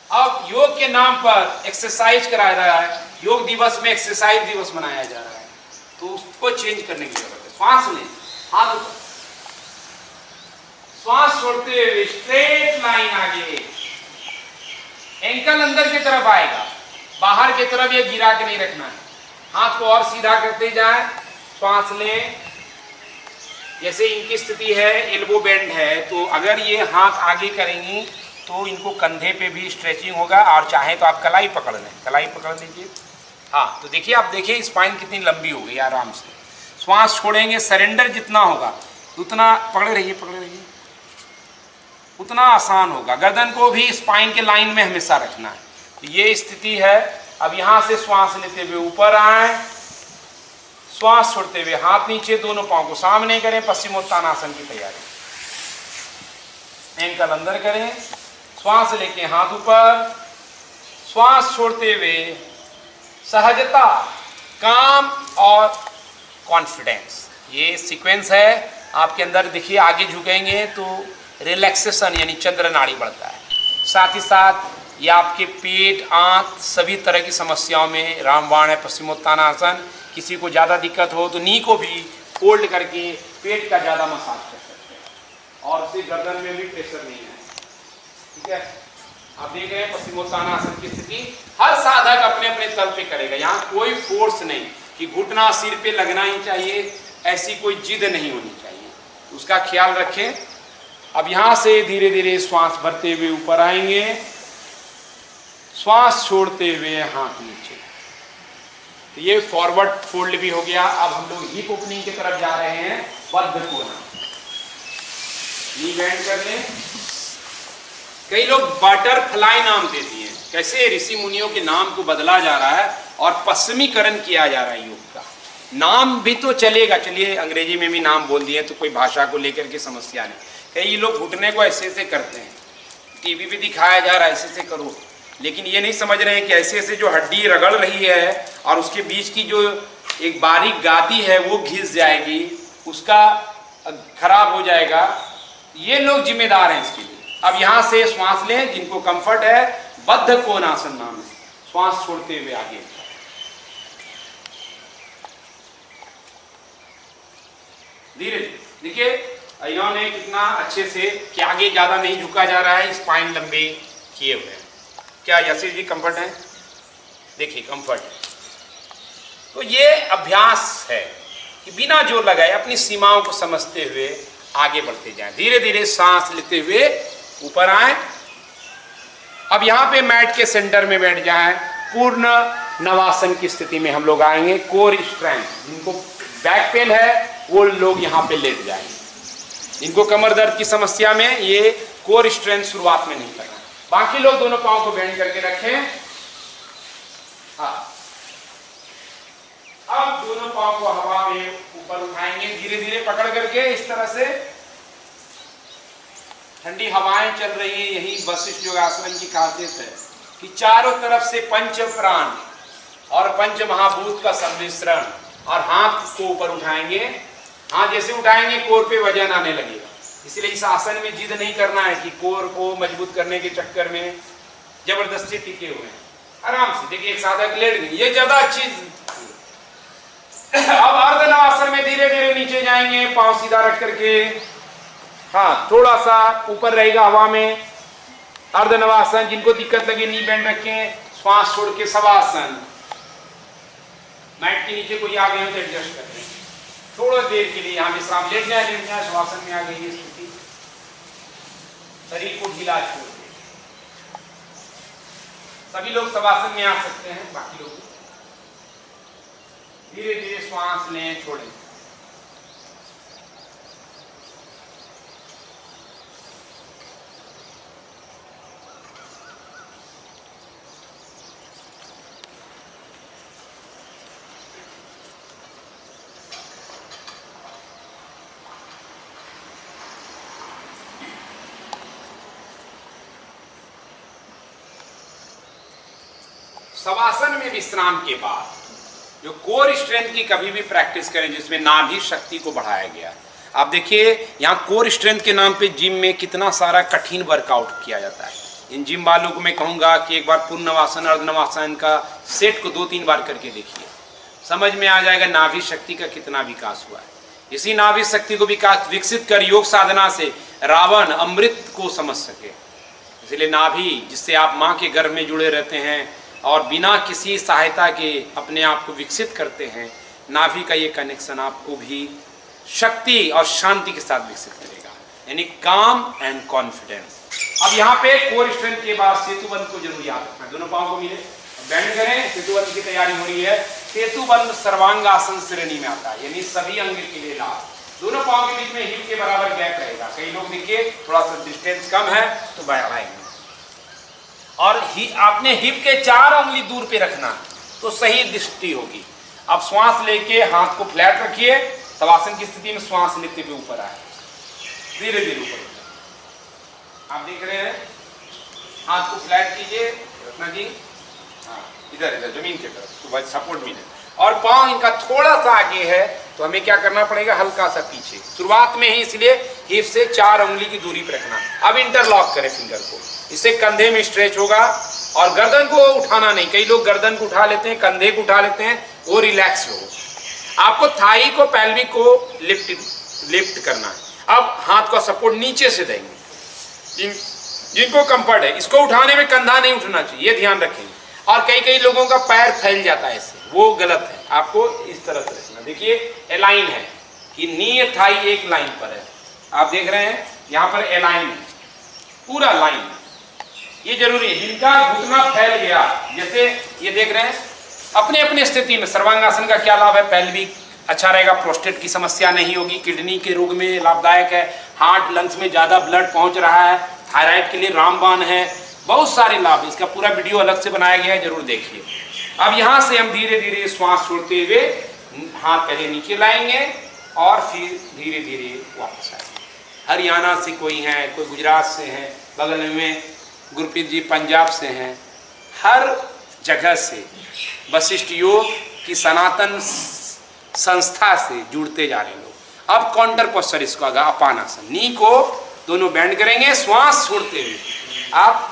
अब योग के नाम पर एक्सरसाइज कराया रहा है, योग दिवस में एक्सरसाइज दिवस मनाया जा रहा है, तो उसको चेंज करने की जरूरत है। श्वास लें, हाथ ऊपर, श्वास छोड़ते हुए स्ट्रेट लाइन आगे, एंकल अंदर की तरफ आएगा, बाहर की तरफ ये गिरा के नहीं रखना है। हाथ को और सीधा करते जाए, श्वास लें। जैसे इनकी स्थिति है, एल्बो बेंड है, तो अगर ये हाथ आगे करेंगी तो इनको कंधे पे भी स्ट्रेचिंग होगा, और चाहे तो आप कलाई पकड़ लें, कलाई पकड़ लीजिए। हाँ, तो देखिए, आप देखिए स्पाइन कितनी लंबी हो गई आराम से। श्वास छोड़ेंगे, सरेंडर जितना होगा उतना, पकड़े रहिए पकड़े रहिए, उतना आसान होगा। गर्दन को भी स्पाइन के लाइन में हमेशा रखना है। तो ये स्थिति है। अब यहां से श्वास लेते हुए ऊपर आए, श्वास छोड़ते हुए हाथ नीचे, दोनों पांव को सामने करें, पश्चिमोत्तानासन की तैयारी। एंकल अंदर करें, श्वास लेके हाथ ऊपर, श्वास छोड़ते हुए सहजता, काम और कॉन्फिडेंस, ये सीक्वेंस है आपके अंदर। देखिए, आगे झुकेंगे तो रिलैक्सेशन यानी चंद्र नाड़ी बढ़ता है। साथ ही साथ ये आपके पेट, आंत, सभी तरह की समस्याओं में रामबाण है पश्चिमोत्तानासन। किसी को ज़्यादा दिक्कत हो तो नी को भी फोल्ड करके पेट का ज़्यादा मसाज कर सकते हैं, और उससे गर्दन में भी प्रेशर नहीं है। ठीक है, आप देख रहे हैं पश्चिमोत्तानासन की स्थिति। हर साधक अपने अपने तल पे करेगा, यहाँ कोई फोर्स नहीं कि घुटना सिर पे लगना ही चाहिए, ऐसी कोई जिद नहीं होनी चाहिए, उसका ख्याल रखें। अब यहाँ से धीरे धीरे श्वास भरते हुए ऊपर आएंगे, श्वास छोड़ते हुए हाथ नीचे। तो ये फॉरवर्ड फोल्ड भी हो गया। अब हम लोग हिप ओपनिंग की तरफ जा रहे हैं, बद्ध कोना। नी बेंड कर लें। कई लोग बटरफ्लाई नाम दे दिए, कैसे ऋषि मुनियों के नाम को बदला जा रहा है और पश्चिमीकरण किया जा रहा है योग का। नाम भी तो चलेगा, चलिए अंग्रेजी में भी नाम बोल दिए तो कोई भाषा को लेकर के समस्या नहीं। कई लोग घुटने को ऐसे ऐसे करते हैं, टीवी पे दिखाया जा रहा है ऐसे ऐसे करो, लेकिन ये नहीं समझ रहे हैं कि ऐसे ऐसे जो हड्डी रगड़ रही है और उसके बीच की जो एक बारीक गादी है वो घिस जाएगी, उसका खराब हो जाएगा। ये लोग जिम्मेदार हैं इसके लिए। अब यहाँ से श्वास लें, जिनको कंफर्ट है, बद्ध कोणासन नाम है, श्वास छोड़ते हुए आगे। धीरे देखिए, इन्होंने कितना अच्छे से कि आगे ज्यादा नहीं झुका जा रहा है, स्पाइन लंबे किए हुए हैं। क्या यशीर जी कंफर्ट है? देखिए कंफर्ट। तो ये अभ्यास है कि बिना जोर लगाए अपनी सीमाओं को समझते हुए आगे बढ़ते जाएं, धीरे धीरे सांस लेते हुए ऊपर आए। अब यहाँ पे मैट के सेंटर में बैठ जाएं, पूर्ण नवासन की स्थिति में हम लोग आएंगे। कोर स्ट्रेंथ, जिनको बैक पेन है वो लोग यहाँ पे लेट जाएंगे। जिनको कमर दर्द की समस्या में ये कोर स्ट्रेंथ शुरुआत में नहीं करना। बाकी लोग दोनों पांव को बेंड करके रखें। हाँ, अब दोनों पांव को हवा में ऊपर उठाएंगे धीरे धीरे पकड़ करके, इस तरह से। ठंडी हवाएं चल रही है, यही वशिष्ठ योगासन की खासियत है कि चारों तरफ से पंच प्राण और पंच महाभूत का सम्मिश्रण। और हाथ को ऊपर उठाएंगे, हाथ जैसे उठाएंगे कोर पे वजन आने लगेगा। इसलिए इस आसन में जिद नहीं करना है कि कोर को मजबूत करने के चक्कर में जबरदस्ती टिके हुए हैं। आराम से देखिए, एक साधक लेट गई, ये ज्यादा अच्छी। अब अर्धनवासन में धीरे धीरे नीचे जाएंगे, पांव सीधा रख करके। हाँ, थोड़ा सा ऊपर रहेगा हवा में। अर्धनवासन, जिनको दिक्कत लगे नी बैंड रखें, श्वास छोड़ के शवासन। मैट के नीचे कोई आ गए हो तो एडजस्ट कर लें थोड़ा देर के लिए। यहाँ विश्राम, लेट जाए शवासन में आ गई है स्थिति। शरीर को ढीला छोड़ दे। सभी लोग शवासन में आ सकते हैं, बाकी लोग धीरे धीरे श्वास लें, छोड़ें। शवासन में विश्राम के बाद जो कोर स्ट्रेंथ की कभी भी प्रैक्टिस करें, जिसमें नाभि शक्ति को बढ़ाया गया। आप देखिए यहाँ कोर स्ट्रेंथ के नाम पे जिम में कितना सारा कठिन वर्कआउट किया जाता है। इन जिम वालों को मैं कहूँगा कि एक बार पूर्ण नवासन अर्धनवासन का सेट को 2-3 बार करके देखिए, समझ में आ जाएगा नाभि शक्ति का कितना विकास हुआ है। इसी नाभि शक्ति को विकसित कर योग साधना से रावण अमृत को समझ सके। इसलिए नाभि, जिससे आप माँ के गर्भ में जुड़े रहते हैं और बिना किसी सहायता के अपने आप को विकसित करते हैं, नाभि का ये कनेक्शन आपको भी शक्ति और शांति के साथ विकसित करेगा, यानी काम एंड कॉन्फिडेंस। अब यहाँ पे कोर स्ट्रेंथ के बाद सेतुबंध को जरूर याद रखना। दोनों पांव को मिले, बैंड करें, सेतुबंध की तैयारी हो रही है। सेतुबंध सर्वांगासन श्रेणी में आता है, यानी सभी अंग के लिए लाभ। दोनों पांव के बीच में हिप के बराबर गैप रहेगा। कई लोग देखिए थोड़ा सा डिस्टेंस कम है तो बढ़ाएंगे, और आपने हिप के 4 उंगली दूर पे रखना तो सही दृष्टि होगी। अब श्वास लेके हाथ को फ्लैट रखिए, शवासन की स्थिति में श्वास लेते हुए ऊपर आए, धीरे धीरे ऊपर। आप देख रहे हैं, हाथ को फ्लैट कीजिए, रखना जी, हाँ इधर इधर जमीन के तरफ, तो सपोर्ट मिले। और पांव इनका थोड़ा सा आगे है तो हमें क्या करना पड़ेगा, हल्का सा पीछे शुरुआत में ही, इसलिए हिप से 4 उंगली की दूरी पर रखना। अब इंटरलॉक करें फिंगर को, इससे कंधे में स्ट्रेच होगा और गर्दन को उठाना नहीं। कई लोग गर्दन को उठा लेते हैं, कंधे को उठा लेते हैं, वो रिलैक्स हो। आपको थाई को, पेल्विक को लिफ्ट करना है। अब हाथ का सपोर्ट नीचे से देंगे। जिनको कंफर्ट है, इसको उठाने में कंधा नहीं उठना चाहिए, ये ध्यान रखेंगे। और कई लोगों का पैर फैल जाता है इससे, वो गलत है। आपको इस तरह से रखना। देखिए अलाइन है कि नी थाई एक लाइन पर है, आप देख रहे हैं यहाँ पर अलाइन है, पूरा लाइन, ये जरूरी है। जिनका घुटना फैल गया, जैसे ये देख रहे हैं, अपने अपने स्थिति में सर्वांगासन का क्या लाभ है, पेल्विक अच्छा रहेगा, प्रोस्टेट की समस्या नहीं होगी, किडनी के रोग में लाभदायक है, हार्ट लंग्स में ज्यादा ब्लड पहुंच रहा है, थायराइड के लिए रामबाण है, बहुत सारे लाभ। इसका पूरा वीडियो अलग से बनाया गया है, जरूर देखिए। अब यहाँ से हम धीरे धीरे श्वास छोड़ते हुए हाथ पहले नीचे लाएंगे और फिर धीरे धीरे वापस आएंगे। हरियाणा से कोई है, कोई गुजरात से है, बगल में गुरप्रीत जी पंजाब से हैं, हर जगह से वशिष्ठ योग की सनातन संस्था से जुड़ते जा रहे लोग। अब काउंटर पोस्चर, इसको आगा अपानासन, नी को दोनों बैंड करेंगे श्वास छोड़ते हुए। आप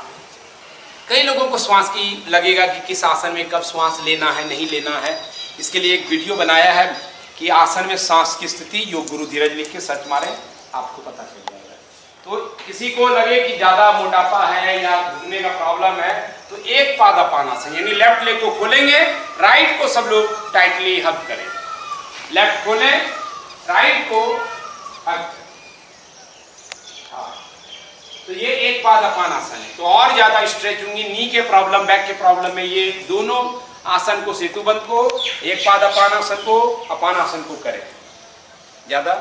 कई लोगों को श्वास की लगेगा कि किस आसन में कब श्वास लेना है नहीं लेना है, इसके लिए एक वीडियो बनाया है कि आसन में सांस की स्थिति, योग गुरु धीरज लिख के सर्च मारें, आपको पता चल जाएगा। तो किसी को लगे कि ज्यादा मोटापा है या घुटने का प्रॉब्लम है तो एक पादापानासन यानी लेफ्ट लेग को खोलेंगे, राइट को सब लोग टाइटली हग करें। लेफ्ट खोलें, राइट को हग करें। हाँ, तो ये एक पादापानासन है। तो और ज्यादा स्ट्रेच होंगी, नी के प्रॉब्लम, बैक के प्रॉब्लम में ये दोनों आसन को, सेतुबंध को, एक पादापानासन को, अपानासन को करें ज्यादा।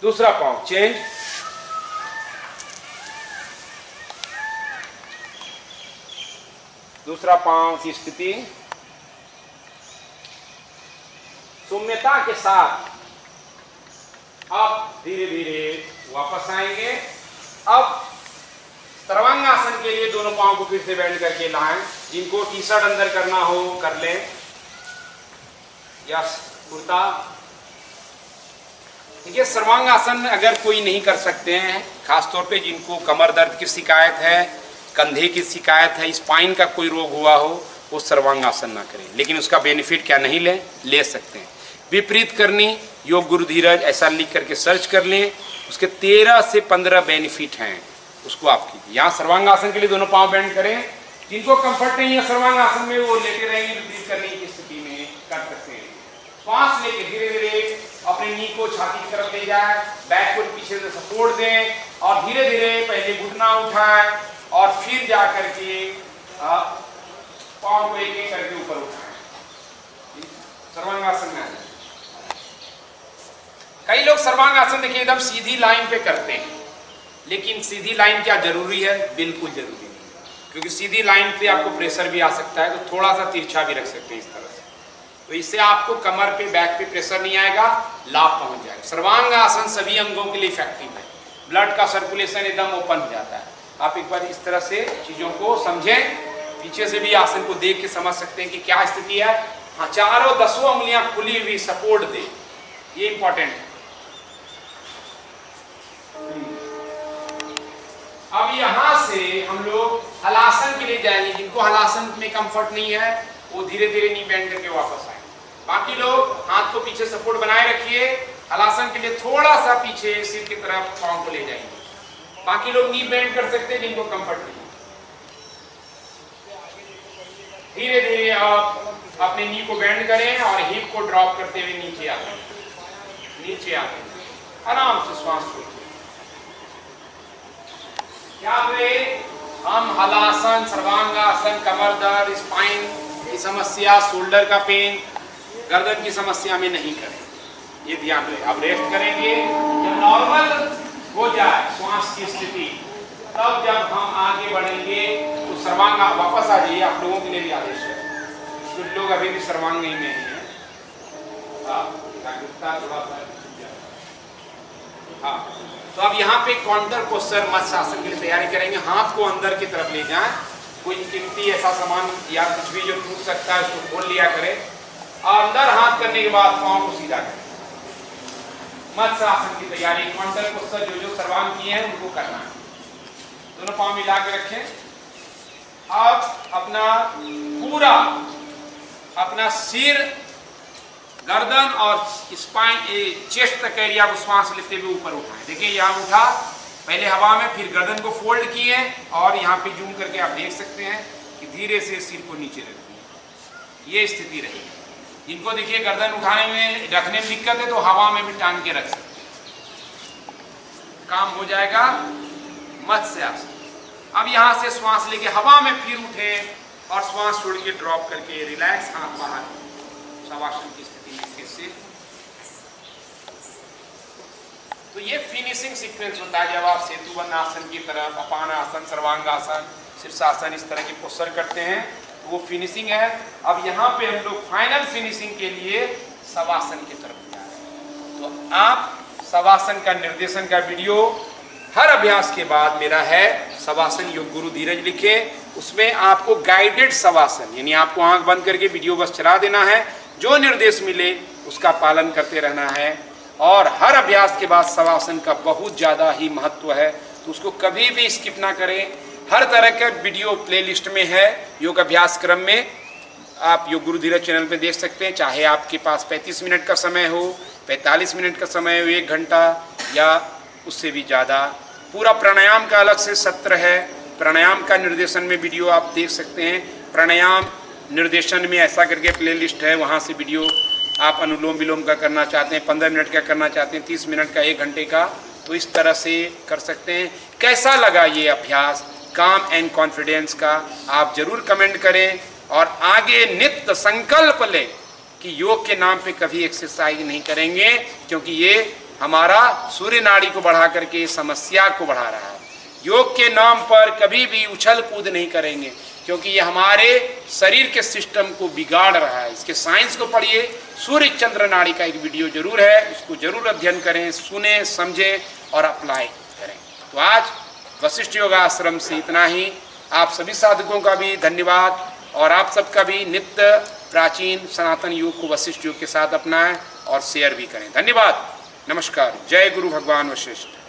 दूसरा पांव चेंज, दूसरा पांव की स्थिति सौम्यता के साथ अब धीरे धीरे वापस आएंगे। अब सर्वांगासन के लिए दोनों पांव को फिर से बेंड करके लाएं। जिनको टी शर्ट अंदर करना हो कर लें या कुर्ता। देखिए सर्वांगासन अगर कोई नहीं कर सकते हैं, खासतौर पे जिनको कमर दर्द की शिकायत है, कंधे की शिकायत है, स्पाइन का कोई रोग हुआ हो, वो सर्वांगासन ना करें। लेकिन उसका बेनिफिट क्या नहीं ले सकते हैं। विपरीत करनी योग गुरु धीरज ऐसा लिख करके सर्च कर लें, उसके 13 से 15 बेनिफिट हैं, उसको आप कीजिए। यहाँ सर्वांगासन के लिए दोनों पांव बेंड करें। जिनको कंफर्ट नहीं है सर्वांगासन में वो लेटे रहेंगे, विपरीत करने की स्थिति में कर सकते हैं। श्वास लेके धीरे धीरे अपने नी को छाती की तरफ ले जाए, बैक को पीछे से सपोर्ट दें और धीरे धीरे पहले घुटना उठाएं और फिर जा करके पांव को एक एक करके ऊपर उठाएं। सर्वांगासन में आ जाए। कई लोग सर्वांगासन देखिए एकदम सीधी लाइन पे करते हैं, लेकिन सीधी लाइन क्या जरूरी है? बिल्कुल जरूरी नहीं, क्योंकि सीधी लाइन पे आपको प्रेशर भी आ सकता है, तो थोड़ा सा तिरछा भी रख सकते हैं इस तरह से। तो इससे आपको कमर पे, बैक पे प्रेशर नहीं आएगा, लाभ पहुंच जाएगा। सर्वांगासन सभी अंगों के लिए इफेक्टिव है। ब्लड का सर्कुलेशन एकदम ओपन हो जाता है। आप एक बार इस तरह से चीजों को समझें, पीछे से भी आसन को देख के समझ सकते हैं कि क्या स्थिति है। हाँ, चारों 10 उंगलियां खुली हुई सपोर्ट दे, ये इंपॉर्टेंट है। अब यहां से हम लोग हलासन के लिए जाएंगे। जिनको हलासन में कंफर्ट नहीं है वो धीरे धीरे नी बेंड करके वापस आए। बाकी लोग हाथ को पीछे सपोर्ट बनाए रखिए। हलासन के लिए थोड़ा सा पीछे सिर की तरफ पांव को ले जाएंगे। बाकी लोग नी बेंड कर सकते हैं जिनको कंफर्ट नहीं। धीरे धीरे आप अपने नी को बेंड करें और हिप को ड्रॉप करते हुए नीचे आए, नीचे आए, आराम से श्वास छोड़िए। याद रहे, हम हलासन, सर्वांगासन, कमर दर्द, स्पाइन की समस्या, शोल्डर का पेन, गर्दन की समस्या में नहीं करें, ये ध्यान रहे। अब रेस्ट करेंगे। जब नॉर्मल हो जाए श्वास की स्थिति, तब जब हम आगे बढ़ेंगे तो सर्वांग वापस आ जाइए। आप लोगों के लिए भी आदेश है, कुछ लोग अभी भी सर्वांग नहीं में हैं। हाँ, तो अब यहाँ पे काउंटर पोस्चर मत्स्यासन के लिए तैयारी करेंगे। हाथ को अंदर की तरफ ले जाएं। कोई कीमती ऐसा सामान या कुछ भी जो टूट सकता है उसको खोल लिया करें और अंदर हाथ करने के बाद पांव को सीधा करें। मत्स्यासन की तैयारी, काउंटर पोस्चर जो सर्वांग किए हैं उनको करना है। दोनों पांव मिला के रखें। अब अपना पूरा अपना सिर, गर्दन और स्पाइन, चेस्ट तक एरिया को श्वास लेते हुए ऊपर उठाएं। देखिए यहाँ उठा, पहले हवा में, फिर गर्दन को फोल्ड किए और यहाँ पे जूम करके आप देख सकते हैं कि धीरे से सिर को नीचे रख दिए। ये स्थिति रहेगी। जिनको देखिए गर्दन उठाने में, रखने में दिक्कत है तो हवा में भी टांग के रख सकते हैं, काम हो जाएगा। मत्स्यासन। अब यहाँ से श्वास लेके हवा में फिर उठे और श्वास छोड़ के ड्रॉप करके रिलैक्स, हाथ बाहर, शवासन की स्थिति में फिर से। तो ये फिनिशिंग सीक्वेंस होता है जब आप सेतुबंध आसन की तरफ, अपानासन, सर्वांगासन, शीर्षासन इस तरह की पोस्चर करते हैं, तो वो फिनिशिंग है। अब यहाँ पे हम लोग फाइनल फिनिशिंग के लिए शवासन की तरफ जा रहे हैं। तो आप शवासन का निर्देशन का वीडियो हर अभ्यास के बाद मेरा है, शवासन योग गुरु धीरज लिखे, उसमें आपको गाइडेड शवासन, यानी आपको आंख बंद करके वीडियो बस चला देना है, जो निर्देश मिले उसका पालन करते रहना है। और हर अभ्यास के बाद शवासन का बहुत ज़्यादा ही महत्व है, तो उसको कभी भी स्किप ना करें। हर तरह का वीडियो प्लेलिस्ट में है, योग अभ्यास क्रम में आप योग गुरु धीरज चैनल पे देख सकते हैं। चाहे आपके पास 35 मिनट का समय हो 45 मिनट का समय हो, 1 घंटा या उससे भी ज़्यादा। पूरा प्राणायाम का अलग से सत्र है। प्राणायाम का निर्देशन में वीडियो आप देख सकते हैं। प्राणायाम निर्देशन में ऐसा करके प्लेलिस्ट है, वहाँ से वीडियो आप अनुलोम विलोम का करना चाहते हैं, 15 मिनट का करना चाहते हैं, 30 मिनट का, 1 घंटे का, तो इस तरह से कर सकते हैं। कैसा लगा ये अभ्यास काम एंड कॉन्फिडेंस का, आप जरूर कमेंट करें और आगे नित्य संकल्प लें कि योग के नाम पे कभी एक्सरसाइज नहीं करेंगे, क्योंकि ये हमारा सूर्य नाड़ी को बढ़ा करके समस्या को बढ़ा रहा है। योग के नाम पर कभी भी उछल कूद नहीं करेंगे, क्योंकि ये हमारे शरीर के सिस्टम को बिगाड़ रहा है। इसके साइंस को पढ़िए। सूर्य चंद्र नाड़ी का एक वीडियो जरूर है, उसको जरूर अध्ययन करें, सुने, समझें और अप्लाई करें। तो आज वशिष्ठ योगाश्रम से इतना ही। आप सभी साधकों का भी धन्यवाद और आप सबका भी नित्य प्राचीन सनातन योग को वशिष्ठ योग के साथ अपनाएं और शेयर भी करें। धन्यवाद। नमस्कार। जय गुरु भगवान वशिष्ठ।